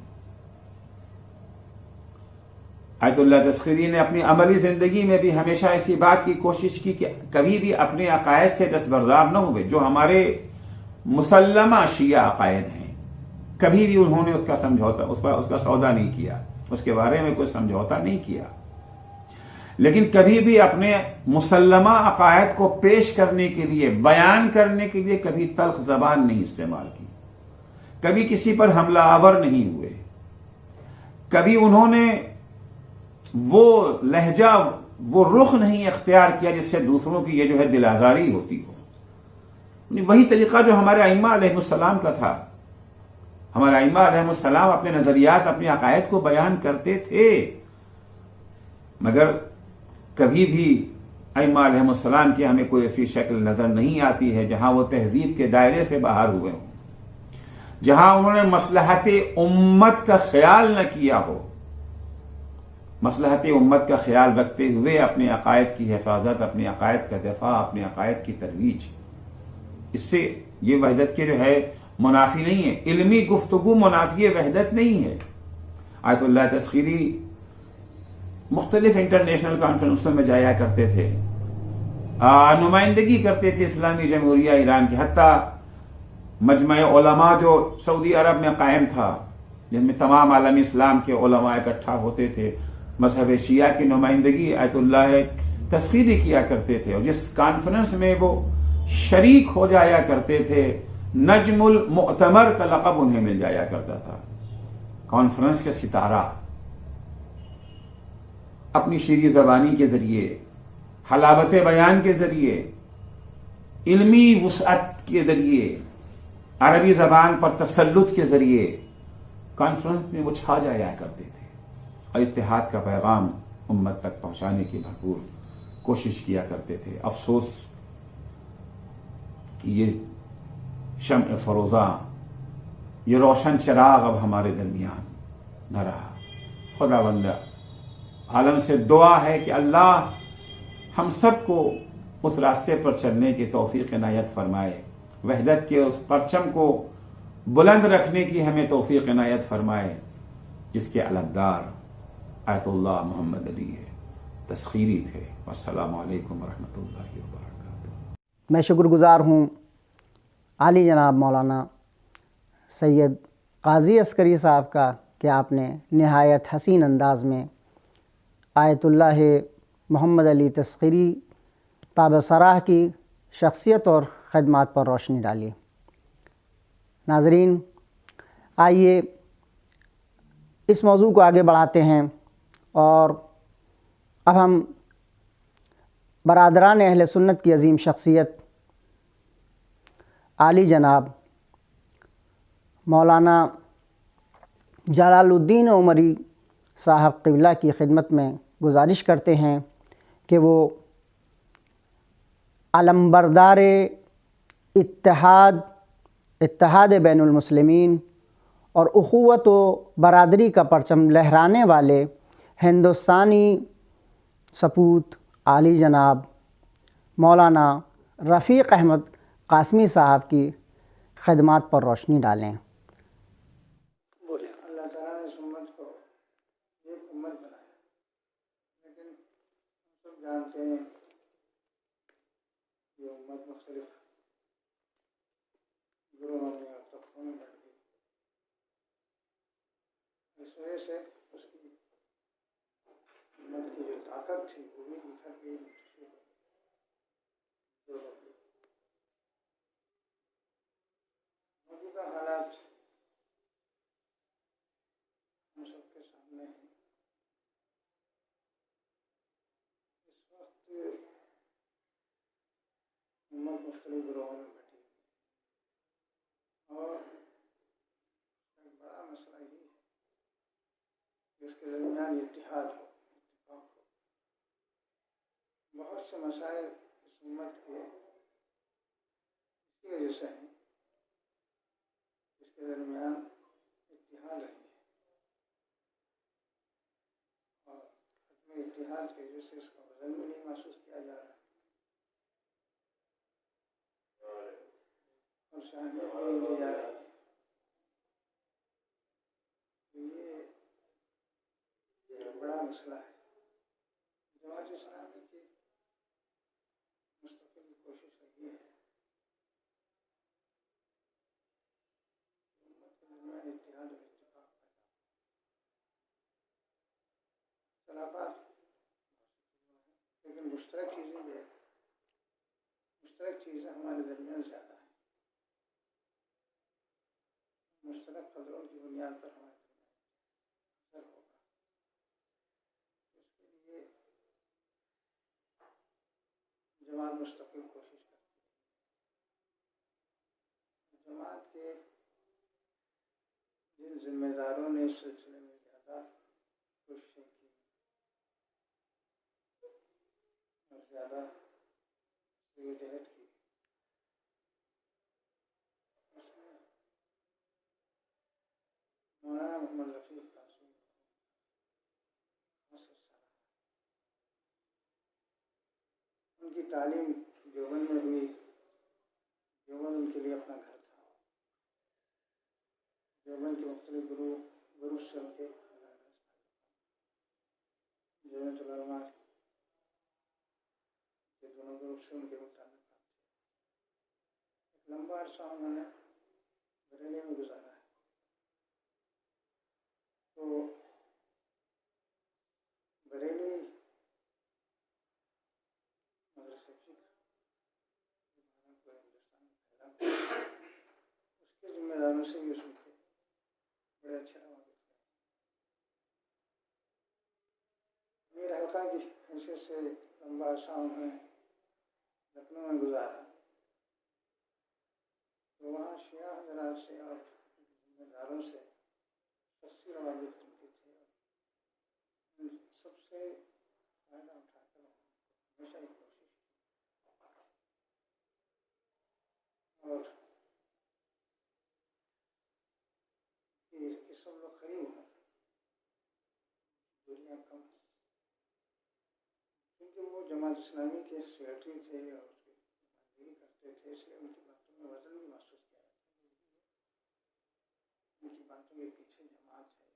آیت اللہ تسخیری نے اپنی عملی زندگی میں بھی ہمیشہ اسی بات کی کوشش کی کہ کبھی بھی اپنے عقائد سے دستبردار نہ ہوئے۔ جو ہمارے مسلمہ شیعہ عقائد ہیں، کبھی بھی انہوں نے اس کا سمجھوتا، اس کا سودا نہیں کیا، اس کے بارے میں کوئی سمجھوتا نہیں کیا، لیکن کبھی بھی اپنے مسلمہ عقائد کو پیش کرنے کے لیے، بیان کرنے کے لیے کبھی تلخ زبان نہیں استعمال کی، کبھی کسی پر حملہ آور نہیں ہوئے، کبھی انہوں نے وہ لہجہ، وہ رخ نہیں اختیار کیا جس سے دوسروں کی یہ جو ہے دل آزاری ہوتی ہو۔ وہی طریقہ جو ہمارے ائمہ علیہ السلام کا تھا۔ ہمارے ائمہ علیہ السلام اپنے نظریات، اپنے عقائد کو بیان کرتے تھے، مگر کبھی بھی ائمہ علیہ السلام کی ہمیں کوئی ایسی شکل نظر نہیں آتی ہے جہاں وہ تہذیب کے دائرے سے باہر ہوئے ہوں، جہاں انہوں نے مصلحت امت کا خیال نہ کیا ہو، مصلحت امت کا خیال رکھتے ہوئے اپنے عقائد کی حفاظت، اپنے عقائد کا دفاع، اپنے عقائد کی ترویج۔ اس سے یہ وحدت کے جو ہے منافی نہیں ہے، علمی گفتگو منافی وحدت نہیں ہے۔ آیت اللہ تسخیری مختلف انٹرنیشنل کانفرنسوں میں جایا کرتے تھے، نمائندگی کرتے تھے اسلامی جمہوریہ ایران کی، حتیٰ مجمع علماء جو سعودی عرب میں قائم تھا، جن میں تمام عالم اسلام کے علماء اکٹھا ہوتے تھے، مذہب شیعہ کی نمائندگی آیت اللہ تسخیری کیا کرتے تھے، اور جس کانفرنس میں وہ شریک ہو جایا کرتے تھے نجم المؤتمر کا لقب انہیں مل جایا کرتا تھا، کانفرنس کے ستارہ۔ اپنی شیریں زبانی کے ذریعے، حلاوت بیان کے ذریعے، علمی وسعت کے ذریعے، عربی زبان پر تسلط کے ذریعے کانفرنس میں وہ چھا جایا کرتے تھے اور اتحاد کا پیغام امت تک پہنچانے کی بھرپور کوشش کیا کرتے تھے۔ افسوس کہ یہ شمع فروزاں، یہ روشن چراغ اب ہمارے درمیان نہ رہا۔ خدا بندہ عالم سے دعا ہے کہ اللہ ہم سب کو اس راستے پر چلنے کی توفیق عنایت فرمائے، وحدت کے اس پرچم کو بلند رکھنے کی ہمیں توفیق عنایت فرمائے جس کے علمدار آیت اللہ محمد علی تسخیری تھے۔ والسلام علیکم ورحمۃ اللہ وبرکاتہ۔ میں شکر گزار ہوں عالی جناب مولانا سید قاضی عسکری صاحب کا کہ آپ نے نہایت حسین انداز میں آیت اللہ محمد علی تسخیری تابع سراہ کی شخصیت اور خدمات پر روشنی ڈالی۔ ناظرین، آئیے اس موضوع کو آگے بڑھاتے ہیں اور اب ہم برادران اہل سنت کی عظیم شخصیت عالی جناب مولانا جلال الدین عمری صاحب قبلہ کی خدمت میں گزارش کرتے ہیں کہ وہ علمبردار اتحاد بین المسلمین اور اخوت و برادری کا پرچم لہرانے والے ہندوستانی سپوت عالی جناب مولانا رفیق احمد قاسمی صاحب کی خدمات پر روشنی ڈالیں۔ اللہ تعالیٰ نے اس امت کو ایک امت بنایا، لیکن ہم سب جانتے ہیں یہ امت مختلف گروہوں میں اور طبقوں میں بٹ گئی۔ اس وجہ سے اس کی امت کی جو طاقت تھی وہ بھی بکھر گئی، دو ہو گئی۔ موجودہ حالات ہم سب کے سامنے ہیں۔ اس وقت امت مختلف گروہوں میں بٹی اور ایک بڑا مسئلہ یہ ہے کہ اس کے درمیان اتحاد ہو، اتفاق ہو۔ بہت سے مسائل اس امت کے اسی وجہ سے ہیں اس کے درمیان اتحاد نہیں ہے، اور عدم اتحاد کی وجہ سے اس کا وزن بھی نہیں محسوس کیا جا رہا اور اہمیت بھی نہیں دی جا رہی ہے۔ یہ ایک بڑا مسئلہ ہے۔ جماعت اسلامی کی مستقل کوشش یہ ہے کہ امت کے درمیان اتحاد اور اتفاق پیدا ہو۔ اختلافات لیکن مشترک چیزیں بھی ہیں، مشترک چیزیں ہمارے درمیان زیادہ ہیں، مشترک قدروں کی بنیاد پر ہمارے درمیان ہوگا۔ اس کے لیے جماعت مستقل کوشش کرتی ہے۔ جماعت کے جن ذمہ داروں نے اس سلسلے میں زیادہ کوششیں کی اور زیادہ جہد کی، اس میں مولانا محمد رفیق قاسمی خاص حصہ رہا۔ ان کی تعلیم دیوبند میں ہوئی، دیوبند ان کے لیے اپنا گھر تھا۔ دیوبند کے مختلف گروپ سے ان کے جامعۃ العلماء کے دونوں گروپ سے ان کے متعلقات تھے۔ ایک لمبا عرصہ انہوں نے بریلی میں گزارا ہے، تو بریلوی مدرسہ فکر پورے ہندوستان میں پھیلا، اس کے ذمہ داروں سے بھی اس کے بڑے اچھے روابط ہیں۔ امیر حلقہ کی حیثیت سے لمبا عرصہ انہوں نے لکھنؤ میں گزارا، تو وہاں شیعہ حضرات سے اور ذمہ داروں سے شخصی روابط ان کے تھے، اور سب سے فائدہ اٹھا کر ہمیشہ ایک کوشش کی، اور یہ سب لوگ قریب ہوں دوریاں کم ہیں، کیونکہ وہ جماعت اسلامی کے سیکرٹری تھے اور اس کی نمائندگی کرتے تھے، اس لیے ان کی باتوں میں وزن بھی محسوس کیا جاتا ہے۔ ان کی باتوں کے پیچھے جماعت ہے،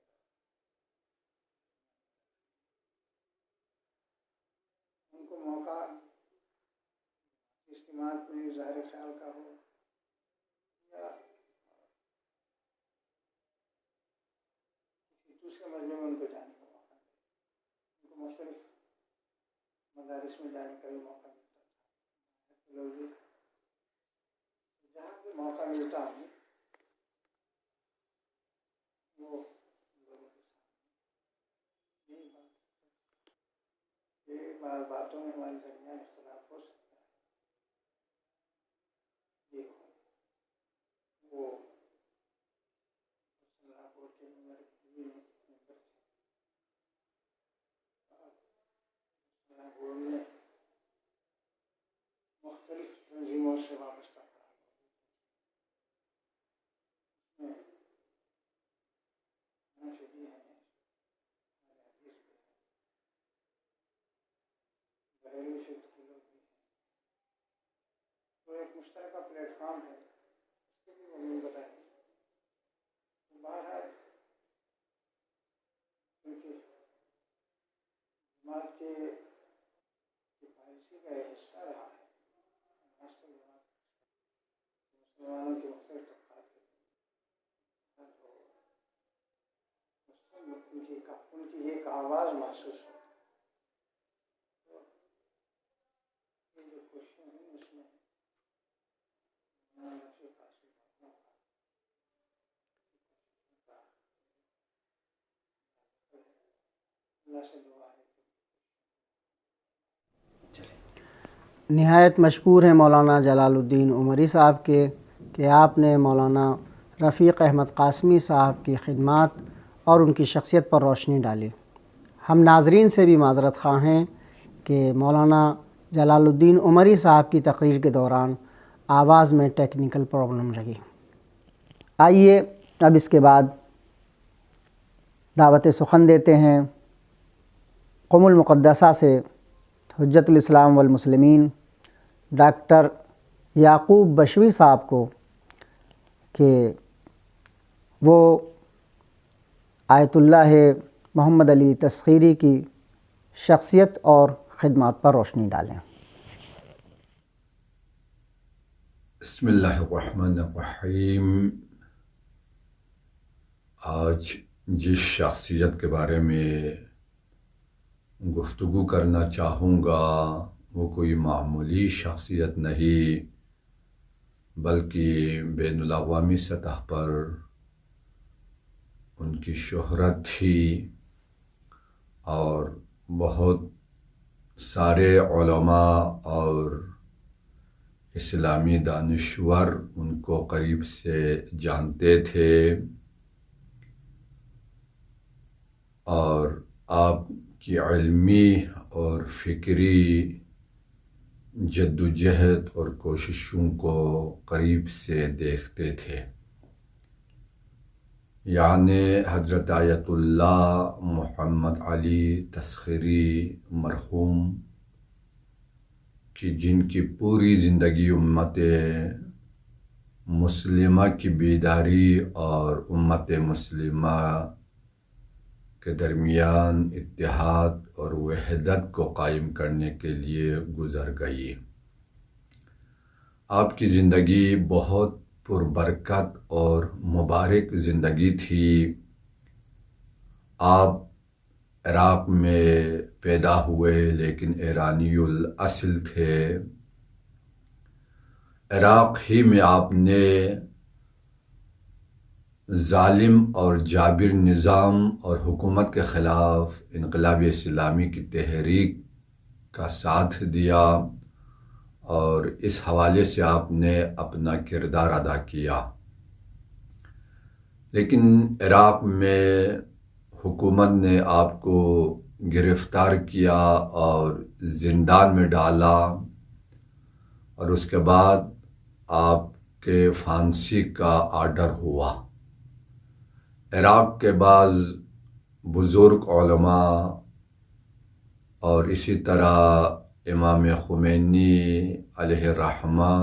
ان کو موقع اجتماعات میں ظاہر خیال کا ہو یا کسی دوسرے مجمع میں ان کو جانے کا موقع ملے، ان کو مختلف مدارس میں جانے کا بھی موقع ملتا تھا. لوگ جہاں بھی موقع ملتا ہوں وہ لوگوں کے سامنے یہی بات یہ باتوں میں ہمارے درمیان اختلاف ہو سکتا ہے. یہ وہ لاہور کے ممبر تھے. لاہور میں مختلف تنظیموں سے وابستہ پڑا. اس میں منشدی ہیں, حدیث بھی ہیں, بریلوی شفت کے لوگ بھی ہیں. تو ایک مشترکہ پلیٹ فارم ہے, اس کے بھی وہ بتائیں. بہرحال کیونکہ جماعت کے پالیسی کا ایک حصہ رہا ہے مسلمانوں کے مختلف طبقات کے ان کی ایک آواز محسوس ہو. یہ جو کوششیں ہیں اس میں اللہ سے دعا ہے. نہایت مشکور ہیں مولانا جلال الدین عمری صاحب کے کہ آپ نے مولانا رفیق احمد قاسمی صاحب کی خدمات اور ان کی شخصیت پر روشنی ڈالی. ہم ناظرین سے بھی معذرت خواہ ہیں کہ مولانا جلال الدین عمری صاحب کی تقریر کے دوران آواز میں ٹیکنیکل پرابلم رہی. آئیے اب اس کے بعد دعوت سخن دیتے ہیں قم المقدسہ سے حجت الاسلام والمسلمین ڈاکٹر یعقوب بشوی صاحب کو کہ وہ آیت اللہ محمد علی تسخیری کی شخصیت اور خدمات پر روشنی ڈالیں. بسم اللہ الرحمن الرحیم. آج جس شخصیت کے بارے میں گفتگو کرنا چاہوں گا وہ کوئی معمولی شخصیت نہیں بلکہ بین الاقوامی سطح پر ان کی شہرت تھی اور بہت سارے علماء اور اسلامی دانشور ان کو قریب سے جانتے تھے اور آپ کی علمی اور فکری جد و جہد اور کوششوں کو قریب سے دیکھتے تھے. یعنی حضرت آیت اللہ محمد علی تسخیری مرحوم کہ جن کی پوری زندگی امت مسلمہ کی بیداری اور امت مسلمہ کے درمیان اتحاد اور وحدت کو قائم کرنے کے لیے گزر گئی. آپ کی زندگی بہت پربرکت اور مبارک زندگی تھی. آپ عراق میں پیدا ہوئے لیکن ایرانی الاصل تھے. عراق ہی میں آپ نے ظالم اور جابر نظام اور حکومت کے خلاف انقلاب اسلامی کی تحریک کا ساتھ دیا اور اس حوالے سے آپ نے اپنا کردار ادا کیا. لیکن عراق میں حکومت نے آپ کو گرفتار کیا اور زندان میں ڈالا اور اس کے بعد آپ کے پھانسی کا آرڈر ہوا. عراق کے بعض بزرگ علماء اور اسی طرح امام خمینی علیہ الرحمہ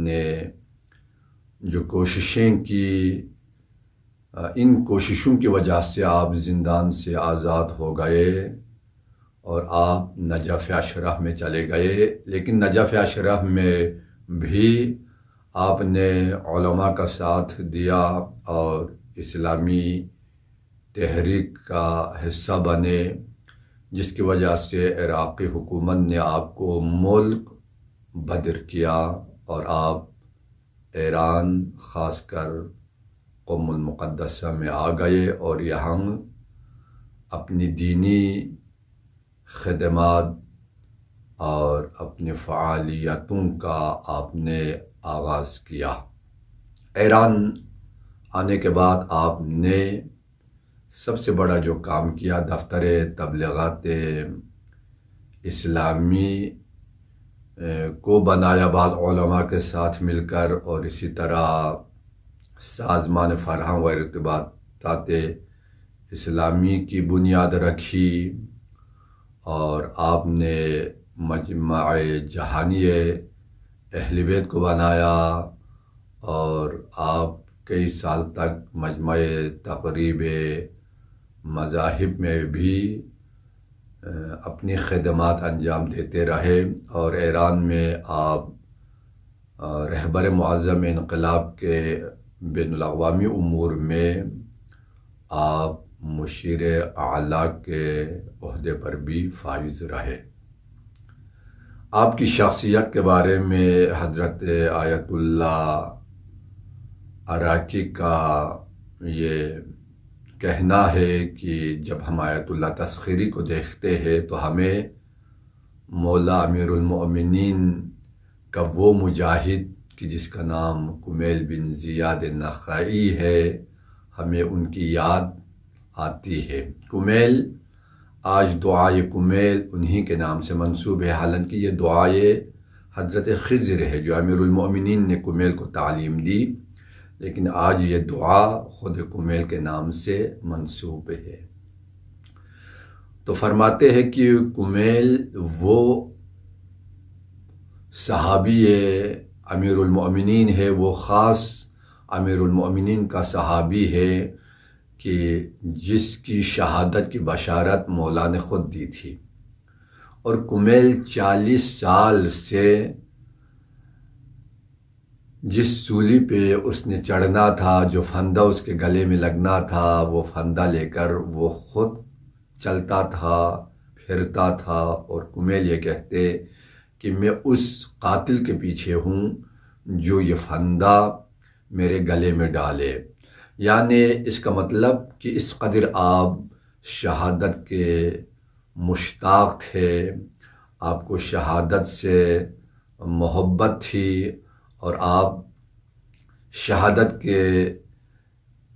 نے جو کوششیں کی ان کوششوں کی وجہ سے آپ زندان سے آزاد ہو گئے اور آپ نجف اشرف میں چلے گئے. لیکن نجف اشرف میں بھی آپ نے علماء کا ساتھ دیا اور اسلامی تحریک کا حصہ بنے جس کی وجہ سے عراقی حکومت نے آپ کو ملک بدر کیا اور آپ ایران خاص کر قم المقدسہ میں آ گئے اور یہاں اپنی دینی خدمات اور اپنی فعالیتوں کا آپ نے آغاز کیا۔ ایران آنے کے بعد آپ نے سب سے بڑا جو کام کیا دفتر تبلیغات اسلامی کو بنایا، بعض علماء کے ساتھ مل کر، اور اسی طرح سازمان فرہنگ و ارتباطات اسلامی کی بنیاد رکھی، اور آپ نے مجمع جہانیہ اہل بیت کو بنایا، اور آپ کئی سال تک مجمع تقریب مذاہب میں بھی اپنی خدمات انجام دیتے رہے، اور ایران میں آپ رہبر معظم انقلاب کے بین الاقوامی امور میں آپ مشیر اعلیٰ کے عہدے پر بھی فائز رہے۔ آپ کی شخصیت کے بارے میں حضرت آیت اللہ عراقی کا یہ کہنا ہے کہ جب ہم آیت اللہ تسخیری کو دیکھتے ہیں تو ہمیں مولا امیر المؤمنین کا وہ مجاہد کہ جس کا نام کمیل بن زیاد نخعی ہے، ہمیں ان کی یاد آتی ہے۔ کمیل، آج دعائے کمیل انہی کے نام سے منسوب ہے، حالانکہ یہ دعائے حضرت خضر ہے جو امیر المؤمنین نے کمیل کو تعلیم دی، لیکن آج یہ دعا خود کمیل کے نام سے منسوب ہے۔ تو فرماتے ہیں کہ کمیل وہ صحابی امیر المؤمنین ہے، وہ خاص امیر المؤمنین کا صحابی ہے کہ جس کی شہادت کی بشارت مولا نے خود دی تھی، اور کمیل 40 سال سے جس سولی پہ اس نے چڑھنا تھا، جو پھندا اس کے گلے میں لگنا تھا، وہ پھندا لے کر وہ خود چلتا تھا، پھرتا تھا، اور کمیل یہ کہتے کہ میں اس قاتل کے پیچھے ہوں جو یہ پھندا میرے گلے میں ڈالے۔ یعنی اس کا مطلب کہ اس قدر آپ شہادت کے مشتاق تھے، آپ کو شہادت سے محبت تھی، اور آپ شہادت کے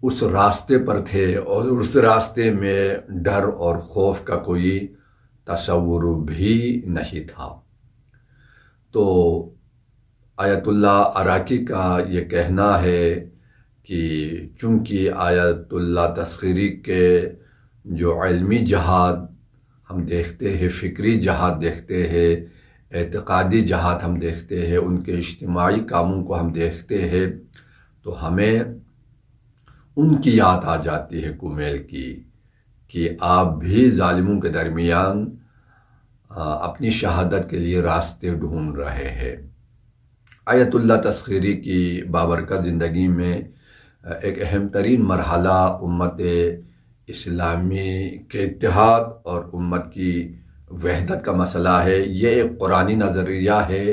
اس راستے پر تھے، اور اس راستے میں ڈر اور خوف کا کوئی تصور بھی نہیں تھا۔ تو آیت اللہ عراقی کا یہ کہنا ہے کہ چونکہ آیت اللہ تسخیری کے جو علمی جہاد ہم دیکھتے ہیں، فکری جہاد دیکھتے ہیں، اعتقادی جہاد ہم دیکھتے ہیں، ان کے اجتماعی کاموں کو ہم دیکھتے ہیں، تو ہمیں ان کی یاد آ جاتی ہے کمیل کی، کہ آپ بھی ظالموں کے درمیان اپنی شہادت کے لیے راستے ڈھونڈ رہے ہیں۔ آیت اللہ تسخیری کی بابرکت زندگی میں ایک اہم ترین مرحلہ امت اسلامی کے اتحاد اور امت کی وحدت کا مسئلہ ہے۔ یہ ایک قرآنی نظریہ ہے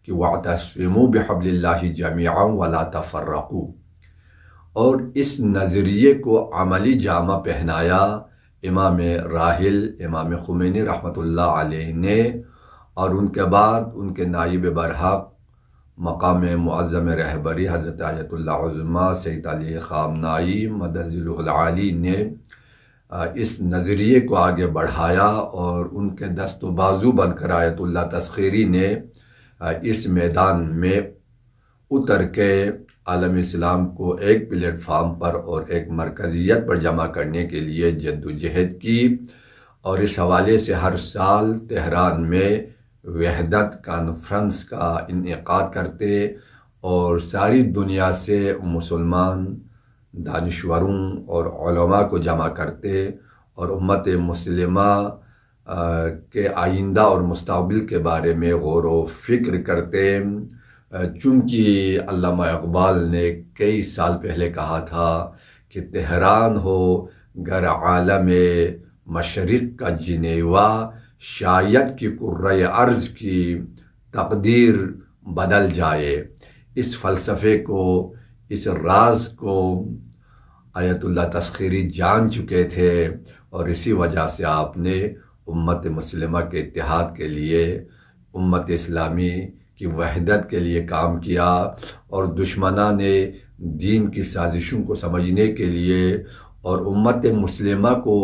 کہ وَاعْتَصِمُوا بِحَبْلِ اللَّهِ جَمِيعًا وَلَا تَفَرَّقُوا، اور اس نظریے کو عملی جامہ پہنایا امام راحل امام خمینی رحمۃ اللہ علیہ نے، اور ان کے بعد ان کے نائب برحق مقام معظم رہبری حضرت آیت اللہ عظمیٰ سید علی خامنائی مدد ذیلہ العالی نے اس نظریے کو آگے بڑھایا، اور ان کے دست و بازو بن کر آیت اللہ تسخیری نے اس میدان میں اتر کے عالم اسلام کو ایک پلیٹ فارم پر اور ایک مرکزیت پر جمع کرنے کے لیے جد و جہد کی، اور اس حوالے سے ہر سال تہران میں وحدت کانفرنس کا انعقاد کرتے، اور ساری دنیا سے مسلمان دانشوروں اور علماء کو جمع کرتے، اور امت مسلمہ کے آئندہ اور مستقبل کے بارے میں غور و فکر کرتے، چونکہ علامہ اقبال نے کئی سال پہلے کہا تھا کہ تہران ہو گر عالم مشرق کا جنیوا شاید کہ کرۂ ارض کی تقدیر بدل جائے۔ اس فلسفے کو، اس راز کو آیت اللہ تسخیری جان چکے تھے، اور اسی وجہ سے آپ نے امت مسلمہ کے اتحاد کے لیے، امت اسلامی کی وحدت کے لیے کام کیا، اور دشمنان نے دین کی سازشوں کو سمجھنے کے لیے اور امت مسلمہ کو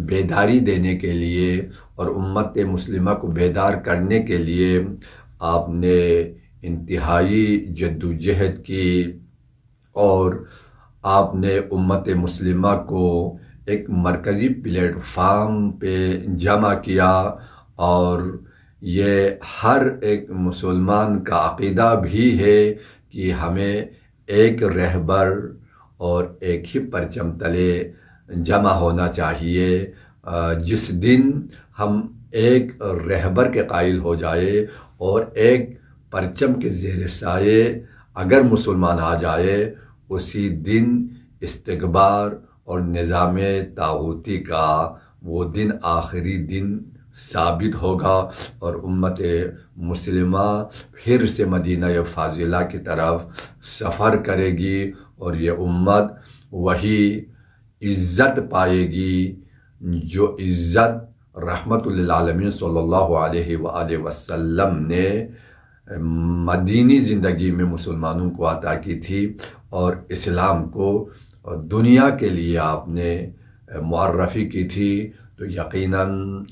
بیداری دینے کے لیے اور امت مسلمہ کو بیدار کرنے کے لیے آپ نے انتہائی جدوجہد کی، اور آپ نے امت مسلمہ کو ایک مرکزی پلیٹ فارم پہ جمع کیا، اور یہ ہر ایک مسلمان کا عقیدہ بھی ہے کہ ہمیں ایک رہبر اور ایک ہی پرچم تلے جمع ہونا چاہیے۔ جس دن ہم ایک رہبر کے قائل ہو جائے اور ایک پرچم کے زیر سائے اگر مسلمان آ جائے، اسی دن استکبار اور نظام طاغوتی کا وہ دن آخری دن ثابت ہوگا، اور امت مسلمہ پھر سے مدینہ فاضلہ کی طرف سفر کرے گی، اور یہ امت وہی عزت پائے گی جو عزت رحمت للعالمین صلی اللہ علیہ وآلہ وسلم نے مدینی زندگی میں مسلمانوں کو عطا کی تھی، اور اسلام کو دنیا کے لیے آپ نے معرفی کی تھی۔ تو یقیناً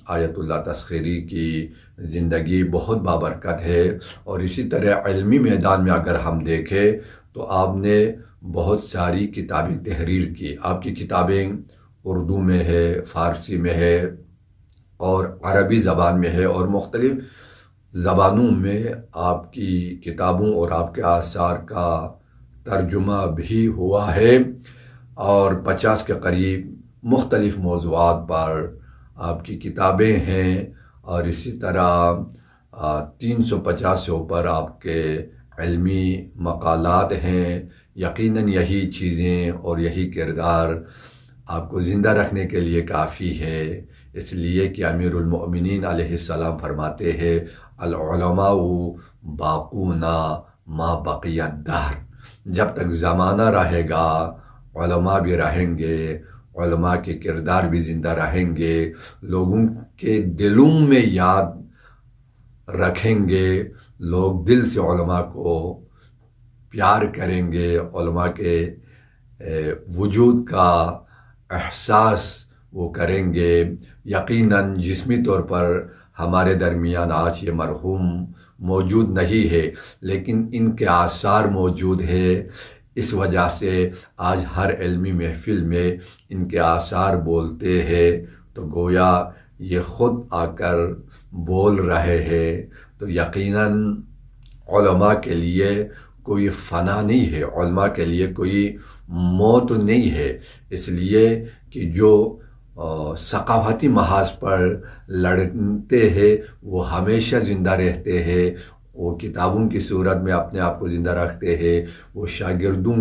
آیت اللہ تسخیری کی زندگی بہت بابرکت ہے، اور اسی طرح علمی میدان میں اگر ہم دیکھیں تو آپ نے بہت ساری کتابیں تحریر کی۔ آپ کی کتابیں اردو میں ہے، فارسی میں ہے، اور عربی زبان میں ہے، اور مختلف زبانوں میں آپ کی کتابوں اور آپ کے آثار کا ترجمہ بھی ہوا ہے، اور 50 کے قریب مختلف موضوعات پر آپ کی کتابیں ہیں، اور اسی طرح 350 سے اوپر آپ کے علمی مقالات ہیں۔ یقیناً یہی چیزیں اور یہی کردار آپ کو زندہ رکھنے کے لیے کافی ہے، اس لیے کہ امیر المؤمنین علیہ السلام فرماتے ہیں العلماء باقون ما بقی الدہر، جب تک زمانہ رہے گا علماء بھی رہیں گے، علماء کے کردار بھی زندہ رہیں گے، لوگوں کے دلوں میں یاد رکھیں گے، لوگ دل سے علماء کو پیار کریں گے، علماء کے وجود کا احساس وہ کریں گے۔ یقیناً جسمی طور پر ہمارے درمیان آج یہ مرحوم موجود نہیں ہے، لیکن ان کے آثار موجود ہے، اس وجہ سے آج ہر علمی محفل میں ان کے آثار بولتے ہیں، تو گویا یہ خود آ کر بول رہے ہیں۔ تو یقیناً علماء کے لیے کوئی فنا نہیں ہے، علماء کے لیے کوئی موت نہیں ہے، اس لیے کہ جو ثقافتی محاذ پر لڑتے ہیں وہ ہمیشہ زندہ رہتے ہیں، وہ کتابوں کی صورت میں اپنے آپ کو زندہ رکھتے ہیں، وہ شاگردوں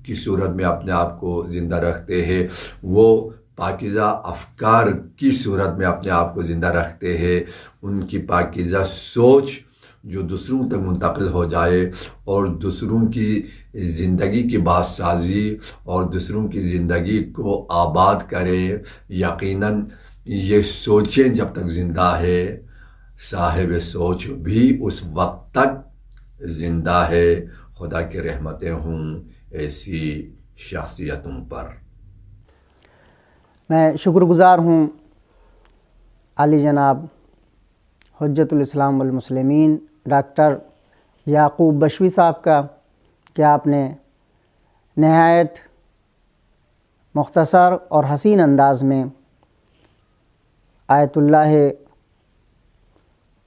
کی صورت میں اپنے آپ کو زندہ رکھتے ہیں، وہ پاکیزہ افکار کی صورت میں اپنے آپ کو زندہ رکھتے ہیں، ان کی پاکیزہ سوچ جو دوسروں تک منتقل ہو جائے اور دوسروں کی زندگی کی بات سازی اور دوسروں کی زندگی کو آباد کرے۔ یقیناً یہ سوچیں جب تک زندہ ہے، صاحب سوچ بھی اس وقت تک زندہ ہے۔ خدا کی رحمتیں ہوں ایسی شخصیتوں پر۔ میں شکر گزار ہوں عالی جناب حجت الاسلام والمسلمین ڈاکٹر یعقوب بشوی صاحب کا کہ آپ نے نہایت مختصر اور حسین انداز میں آیت اللہ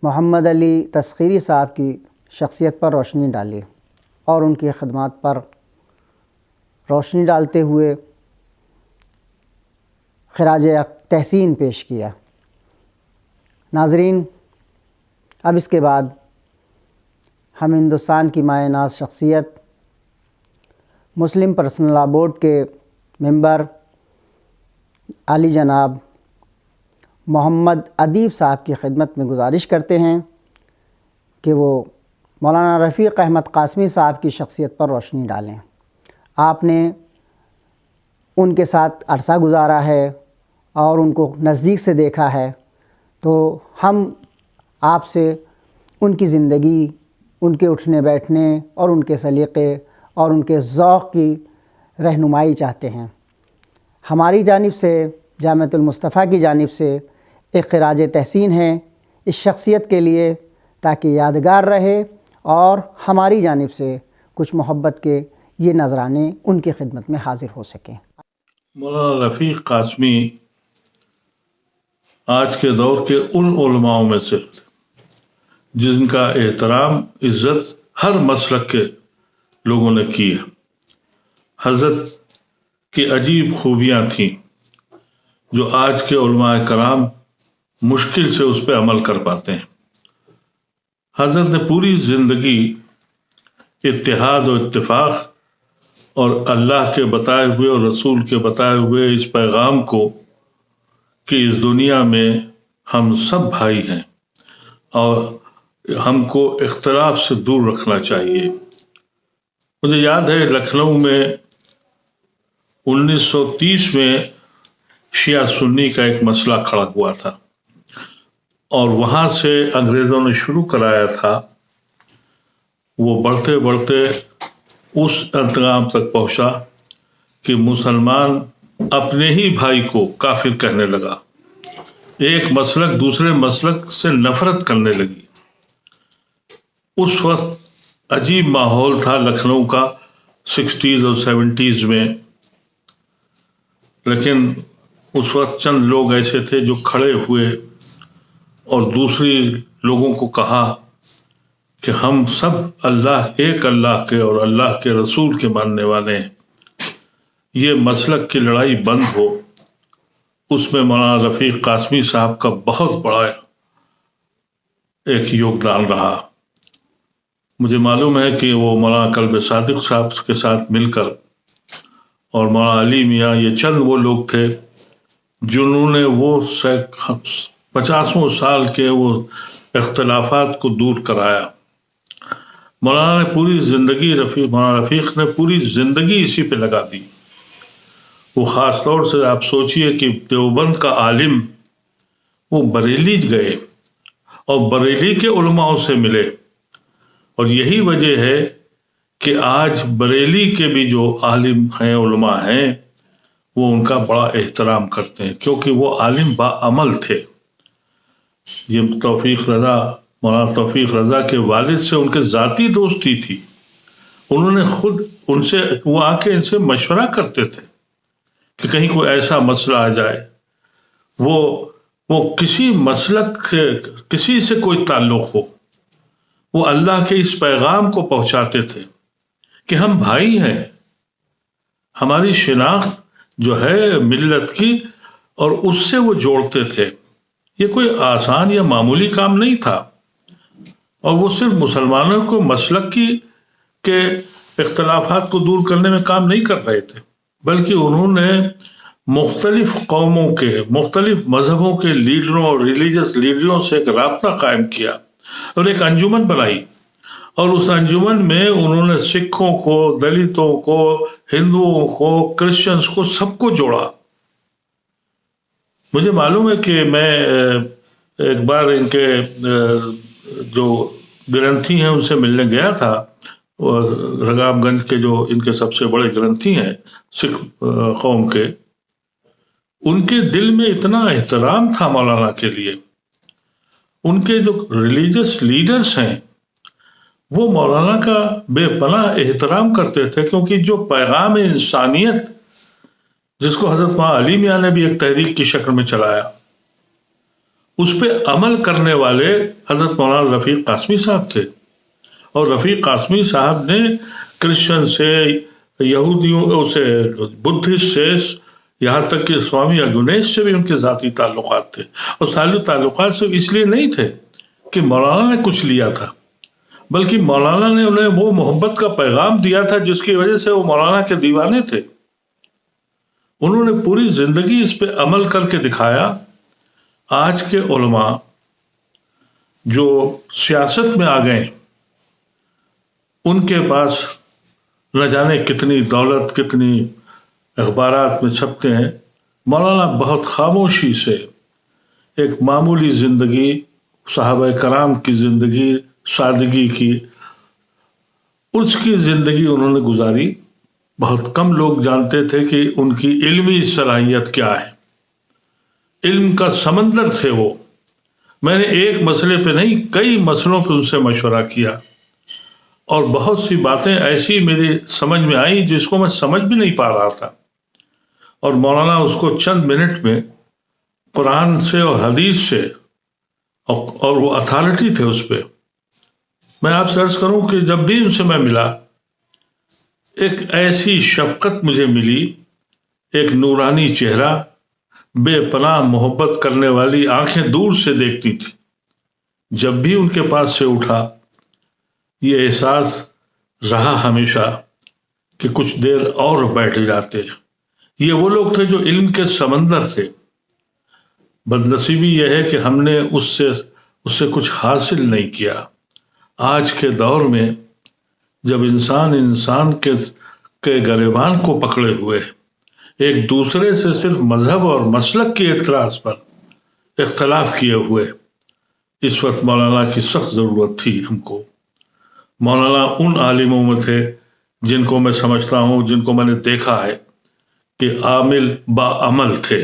محمد علی تسخیری صاحب کی شخصیت پر روشنی ڈالی اور ان کی خدمات پر روشنی ڈالتے ہوئے خراج تحسین پیش کیا۔ ناظرین، اب اس کے بعد ہم ہندوستان کی مایہ ناز شخصیت، مسلم پرسنل لا بورڈ کے ممبر عالی جناب محمد ادیب صاحب کی خدمت میں گزارش کرتے ہیں کہ وہ مولانا رفیق احمد قاسمی صاحب کی شخصیت پر روشنی ڈالیں۔ آپ نے ان کے ساتھ عرصہ گزارا ہے اور ان کو نزدیک سے دیکھا ہے، تو ہم آپ سے ان کی زندگی، ان کے اٹھنے بیٹھنے اور ان کے سلیقے اور ان کے ذوق کی رہنمائی چاہتے ہیں۔ ہماری جانب سے، جامعۃ المصطفیٰ کی جانب سے ایک خراج تحسین ہے اس شخصیت کے لیے، تاکہ یادگار رہے اور ہماری جانب سے کچھ محبت کے یہ نذرانے ان کی خدمت میں حاضر ہو سکیں۔ مولانا رفیق قاسمی آج کے دور کے ان علماء میں سے جن کا احترام، عزت ہر مسلک کے لوگوں نے کی ہے۔ حضرت کی عجیب خوبیاں تھیں جو آج کے علماء کرام مشکل سے اس پہ عمل کر پاتے ہیں۔ حضرت نے پوری زندگی اتحاد و اتفاق اور اللہ کے بتائے ہوئے اور رسول کے بتائے ہوئے اس پیغام کو کہ اس دنیا میں ہم سب بھائی ہیں اور ہم کو اختلاف سے دور رکھنا چاہیے۔ مجھے یاد ہے لکھنؤ میں 1930 میں شیعہ سنی کا ایک مسئلہ کھڑا ہوا تھا، اور وہاں سے انگریزوں نے شروع کرایا تھا، وہ بڑھتے بڑھتے اس انتظام تک پہنچا کہ مسلمان اپنے ہی بھائی کو کافر کہنے لگا، ایک مسلک دوسرے مسلک سے نفرت کرنے لگی۔ اس وقت عجیب ماحول تھا لکھنؤ کا 60s اور 70s میں، لیکن اس وقت چند لوگ ایسے تھے جو کھڑے ہوئے اور دوسری لوگوں کو کہا کہ ہم سب ایک اللہ کے اور اللہ کے رسول کے ماننے والے ہیں، یہ مسلک کی لڑائی بند ہو۔ اس میں مولانا رفیق قاسمی صاحب کا بہت بڑا ایک یوگدان رہا۔ مجھے معلوم ہے کہ وہ مولانا قلب صادق صاحب کے ساتھ مل کر اور مولانا علی میاں، یہ چند وہ لوگ تھے جنہوں نے وہ 50 سال کے وہ اختلافات کو دور کرایا۔ مولانا نے پوری زندگی مولانا رفیق نے پوری زندگی اسی پہ لگا دی۔ وہ خاص طور سے آپ سوچئے کہ دیوبند کا عالم وہ بریلی گئے اور بریلی کے علماء سے ملے، اور یہی وجہ ہے کہ آج بریلی کے بھی جو عالم ہیں، علماء ہیں، وہ ان کا بڑا احترام کرتے ہیں، کیونکہ وہ عالم باعمل تھے۔ یہ توفیق رضا، مولانا توفیق رضا کے والد سے ان کے ذاتی دوستی تھی، انہوں نے خود ان سے وہ آ کے ان سے مشورہ کرتے تھے کہ کہیں کوئی ایسا مسئلہ آ جائے، وہ کسی مسلک سے کسی سے کوئی تعلق ہو، وہ اللہ کے اس پیغام کو پہنچاتے تھے کہ ہم بھائی ہیں، ہماری شناخت جو ہے ملت کی، اور اس سے وہ جوڑتے تھے۔ یہ کوئی آسان یا معمولی کام نہیں تھا، اور وہ صرف مسلمانوں کو مسلک کے اختلافات کو دور کرنے میں کام نہیں کر رہے تھے، بلکہ انہوں نے مختلف قوموں کے، مختلف مذہبوں کے لیڈروں اور ریلیجس لیڈروں سے ایک رابطہ قائم کیا اور ایک انجمن بنائی، اور اس انجمن میں انہوں نے سکھوں کو، دلتوں کو، ہندوؤں کو، کرسچنز کو، سب کو جوڑا۔ مجھے معلوم ہے کہ میں ایک بار ان کے جو گرنتھی ہیں ان سے ملنے گیا تھا، رگاب گنج کے جو ان کے سب سے بڑے گرنتھی ہیں سکھ قوم کے، ان کے دل میں اتنا احترام تھا مولانا کے لیے۔ ان کے جو ریلیجس لیڈرز ہیں وہ مولانا کا بے پناہ احترام کرتے تھے، کیونکہ جو پیغام انسانیت جس کو حضرت مولانا علی میاں نے بھی ایک تحریک کی شکل میں چلایا، اس پہ عمل کرنے والے حضرت مولانا رفیق قاسمی صاحب تھے۔ اور رفیق قاسمی صاحب نے کرسچن سے، یہودیوں سے، بدھسٹ سے، یہاں تک کہ سوامی اگنیش سے بھی ان کے ذاتی تعلقات تھے، اور سارے تعلقات صرف اس لیے نہیں تھے کہ مولانا نے کچھ لیا تھا، بلکہ مولانا نے انہیں وہ محبت کا پیغام دیا تھا جس کی وجہ سے وہ مولانا کے دیوانے تھے۔ انہوں نے پوری زندگی اس پہ عمل کر کے دکھایا، آج کے علماء جو سیاست میں آ گئے ان کے پاس نہ جانے کتنی دولت، کتنی اخبارات میں چھپتے ہیں. مولانا بہت خاموشی سے ایک معمولی زندگی، صحابہ کرام کی زندگی، سادگی کی، اس کی زندگی انہوں نے گزاری. بہت کم لوگ جانتے تھے کہ ان کی علمی صلاحیت کیا ہے. علم کا سمندر تھے وہ. میں نے ایک مسئلے پہ نہیں، کئی مسئلوں پہ ان سے مشورہ کیا، اور بہت سی باتیں ایسی میری سمجھ میں آئیں جس کو میں سمجھ بھی نہیں پا رہا تھا، اور مولانا اس کو چند منٹ میں قرآن سے اور حدیث سے، اور وہ اتھارٹی تھے اس پہ. میں آپ سے عرض کروں کہ جب بھی ان سے میں ملا، ایک ایسی شفقت مجھے ملی، ایک نورانی چہرہ، بے پناہ محبت کرنے والی آنکھیں دور سے دیکھتی تھی. جب بھی ان کے پاس سے اٹھا، یہ احساس رہا ہمیشہ کہ کچھ دیر اور بیٹھ جاتے. یہ وہ لوگ تھے جو علم کے سمندر تھے. بدنصیبی یہ ہے کہ ہم نے اس سے کچھ حاصل نہیں کیا. آج کے دور میں جب انسان کے گریبان کو پکڑے ہوئے، ایک دوسرے سے صرف مذہب اور مسلک کے اعتراض پر اختلاف کیے ہوئے، اس وقت مولانا کی سخت ضرورت تھی ہم کو. مولانا ان عالموں میں تھے جن کو میں سمجھتا ہوں، جن کو میں نے دیکھا ہے کہ عامل با عمل تھے.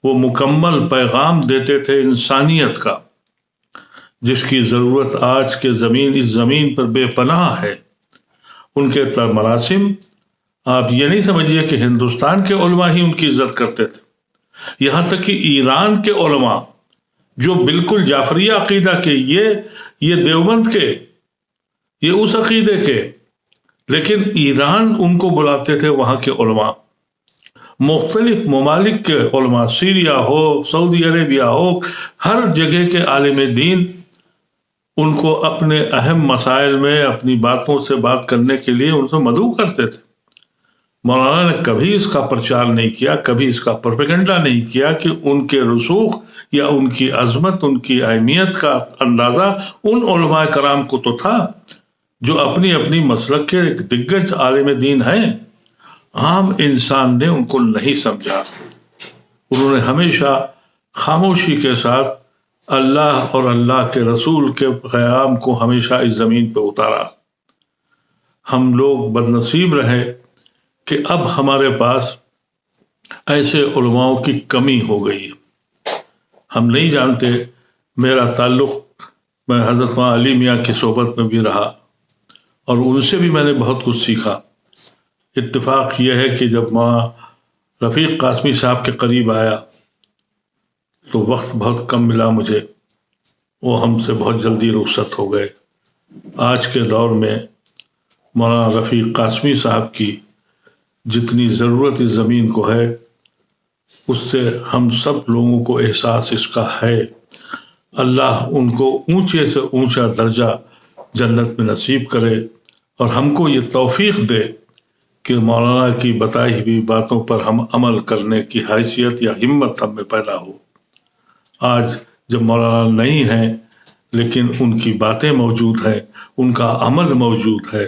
وہ مکمل پیغام دیتے تھے انسانیت کا، جس کی ضرورت آج کے اس زمین پر بے پناہ ہے. ان کے مراسم، آپ یہ نہیں سمجھیے کہ ہندوستان کے علماء ہی ان کی عزت کرتے تھے. یہاں تک کہ ایران کے علماء جو بالکل جعفریہ عقیدہ کے، یہ دیوبند کے، یہ اس عقیدے کے، لیکن ایران ان کو بلاتے تھے. وہاں کے علماء، مختلف ممالک کے علماء، سیریا ہو، سعودی عربیہ ہو، ہر جگہ کے عالم دین ان کو اپنے اہم مسائل میں اپنی باتوں سے بات کرنے کے لیے ان سے مدعو کرتے تھے. مولانا نے کبھی اس کا پرچار نہیں کیا، کبھی اس کا پروپیگنڈا نہیں کیا کہ ان کے رسوخ یا ان کی عظمت، ان کی اہمیت کا اندازہ ان علماء کرام کو تو تھا جو اپنی اپنی مسلک کے ایک دگج عالم دین ہیں. عام انسان نے ان کو نہیں سمجھا. انہوں نے ہمیشہ خاموشی کے ساتھ اللہ اور اللہ کے رسول کے قیام کو ہمیشہ اس زمین پہ اتارا. ہم لوگ بدنصیب رہے کہ اب ہمارے پاس ایسے علماء کی کمی ہو گئی. ہم نہیں جانتے، میرا تعلق، میں حضرت علی میاں کی صحبت میں بھی رہا اور ان سے بھی میں نے بہت کچھ سیکھا. اتفاق یہ ہے کہ جب مولانا رفیق قاسمی صاحب کے قریب آیا تو وقت بہت کم ملا مجھے، وہ ہم سے بہت جلدی رخصت ہو گئے. آج کے دور میں مولانا رفیق قاسمی صاحب کی جتنی ضرورت اس زمین کو ہے، اس سے ہم سب لوگوں کو احساس اس کا ہے. اللہ ان کو اونچے سے اونچا درجہ جنت میں نصیب کرے، اور ہم کو یہ توفیق دے کہ مولانا کی بتائی ہوئی باتوں پر ہم عمل کرنے کی حیثیت یا ہمت ہم میں پیدا ہو. آج جب مولانا نہیں ہیں لیکن ان کی باتیں موجود ہیں، ان کا عمل موجود ہے،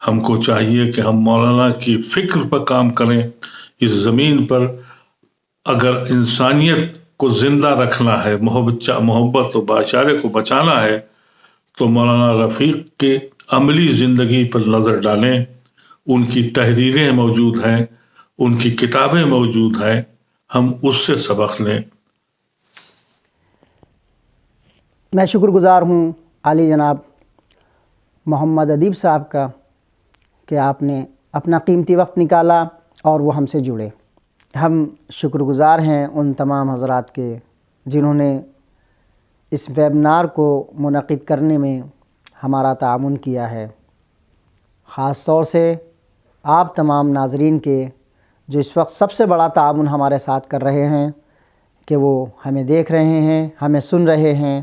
ہم کو چاہیے کہ ہم مولانا کی فکر پر کام کریں. اس زمین پر اگر انسانیت کو زندہ رکھنا ہے، محبت و بھائی چارے کو بچانا ہے، تو مولانا رفیق کے عملی زندگی پر نظر ڈالیں. ان کی تحریریں موجود ہیں، ان کی کتابیں موجود ہیں، ہم اس سے سبق لیں. میں شکر گزار ہوں عالی جناب محمد ادیب صاحب کا کہ آپ نے اپنا قیمتی وقت نکالا اور وہ ہم سے جڑے. ہم شکر گزار ہیں ان تمام حضرات کے جنہوں نے اس ویبنار کو منعقد کرنے میں ہمارا تعاون کیا ہے. خاص طور سے آپ تمام ناظرین کے جو اس وقت سب سے بڑا تعاون ہمارے ساتھ کر رہے ہیں کہ وہ ہمیں دیکھ رہے ہیں، ہمیں سن رہے ہیں.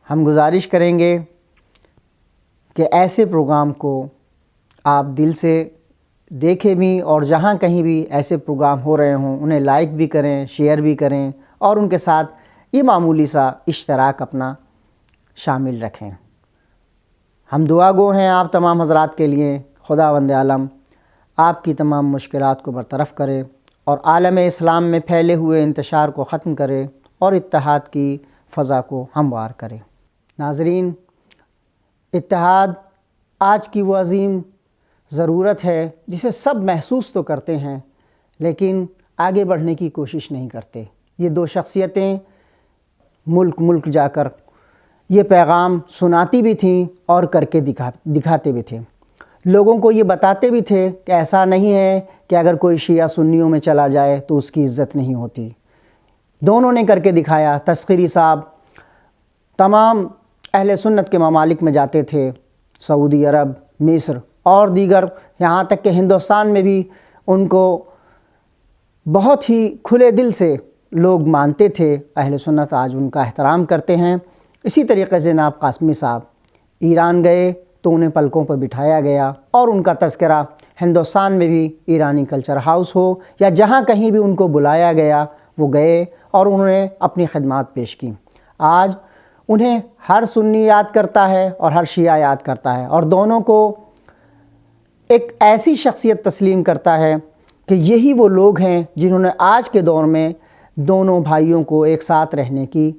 ہم گزارش کریں گے کہ ایسے پروگرام کو آپ دل سے دیکھیں بھی، اور جہاں کہیں بھی ایسے پروگرام ہو رہے ہوں انہیں لائک بھی کریں، شیئر بھی کریں، اور ان کے ساتھ یہ معمولی سا اشتراک اپنا شامل رکھیں۔ ہم دعا گو ہیں آپ تمام حضرات کے لیے، خداوند عالم آپ کی تمام مشکلات کو برطرف کرے اور عالم اسلام میں پھیلے ہوئے انتشار کو ختم کرے اور اتحاد کی فضا کو ہموار کرے۔ ناظرین، اتحاد آج کی وہ عظیم ضرورت ہے جسے سب محسوس تو کرتے ہیں لیکن آگے بڑھنے کی کوشش نہیں کرتے۔ یہ دو شخصیتیں ملک ملک جا کر یہ پیغام سناتی بھی تھیں اور کر کے دکھاتے بھی تھے، لوگوں کو یہ بتاتے بھی تھے کہ ایسا نہیں ہے کہ اگر کوئی شیعہ سنیوں میں چلا جائے تو اس کی عزت نہیں ہوتی۔ دونوں نے کر کے دکھایا۔ تسخیری صاحب تمام اہل سنت کے ممالک میں جاتے تھے، سعودی عرب، مصر اور دیگر، یہاں تک کہ ہندوستان میں بھی ان کو بہت ہی کھلے دل سے لوگ مانتے تھے۔ اہل سنت آج ان کا احترام کرتے ہیں۔ اسی طریقے سے جناب قاسمی صاحب ایران گئے تو انہیں پلکوں پر بٹھایا گیا اور ان کا تذکرہ ہندوستان میں بھی ایرانی کلچر ہاؤس ہو یا جہاں کہیں بھی ان کو بلایا گیا وہ گئے اور انہوں نے اپنی خدمات پیش کی۔ آج انہیں ہر سنی یاد کرتا ہے اور ہر شیعہ یاد کرتا ہے اور دونوں کو ایک ایسی شخصیت تسلیم کرتا ہے کہ یہی وہ لوگ ہیں جنہوں نے آج کے دور میں دونوں بھائیوں کو ایک ساتھ رہنے کی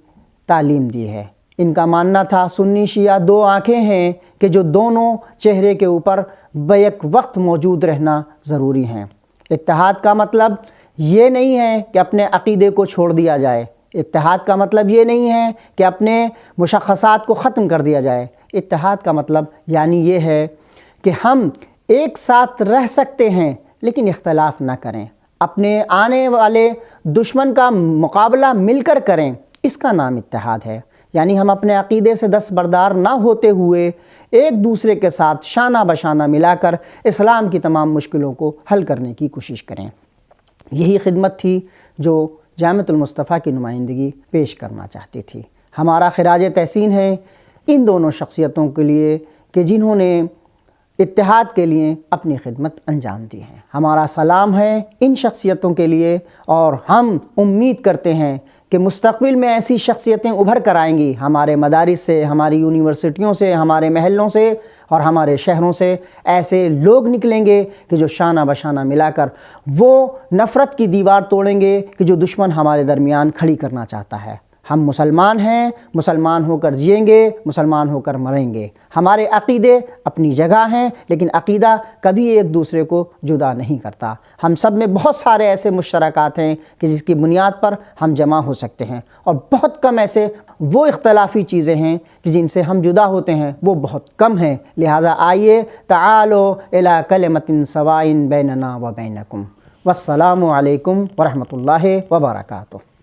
تعلیم دی ہے۔ ان کا ماننا تھا سنی شیعہ دو آنکھیں ہیں کہ جو دونوں چہرے کے اوپر بیک وقت موجود رہنا ضروری ہیں۔ اتحاد کا مطلب یہ نہیں ہے کہ اپنے عقیدے کو چھوڑ دیا جائے، اتحاد کا مطلب یہ نہیں ہے کہ اپنے مشخصات کو ختم کر دیا جائے، اتحاد کا مطلب یعنی یہ ہے کہ ہم ایک ساتھ رہ سکتے ہیں لیکن اختلاف نہ کریں، اپنے آنے والے دشمن کا مقابلہ مل کر کریں، اس کا نام اتحاد ہے۔ یعنی ہم اپنے عقیدے سے دستبردار نہ ہوتے ہوئے ایک دوسرے کے ساتھ شانہ بشانہ ملا کر اسلام کی تمام مشکلوں کو حل کرنے کی کوشش کریں۔ یہی خدمت تھی جو جامعۃ المصطفیٰ کی نمائندگی پیش کرنا چاہتی تھی۔ ہمارا خراج تحسین ہے ان دونوں شخصیتوں کے لیے کہ جنہوں نے اتحاد کے لیے اپنی خدمت انجام دی ہے۔ ہمارا سلام ہے ان شخصیتوں کے لیے اور ہم امید کرتے ہیں کہ مستقبل میں ایسی شخصیتیں ابھر کر آئیں گی۔ ہمارے مدارس سے، ہماری یونیورسٹیوں سے، ہمارے محلوں سے اور ہمارے شہروں سے ایسے لوگ نکلیں گے کہ جو شانہ بشانہ ملا کر وہ نفرت کی دیوار توڑیں گے کہ جو دشمن ہمارے درمیان کھڑی کرنا چاہتا ہے۔ ہم مسلمان ہیں، مسلمان ہو کر جئیں گے، مسلمان ہو کر مریں گے۔ ہمارے عقیدے اپنی جگہ ہیں لیکن عقیدہ کبھی ایک دوسرے کو جدا نہیں کرتا۔ ہم سب میں بہت سارے ایسے مشترکات ہیں کہ جس کی بنیاد پر ہم جمع ہو سکتے ہیں اور بہت کم ایسے وہ اختلافی چیزیں ہیں کہ جن سے ہم جدا ہوتے ہیں، وہ بہت کم ہیں۔ لہٰذا آئیے تعالوا الی کلمۃ سواء بیننا و بینکم۔ والسلام علیکم ورحمۃ اللہ وبرکاتہ۔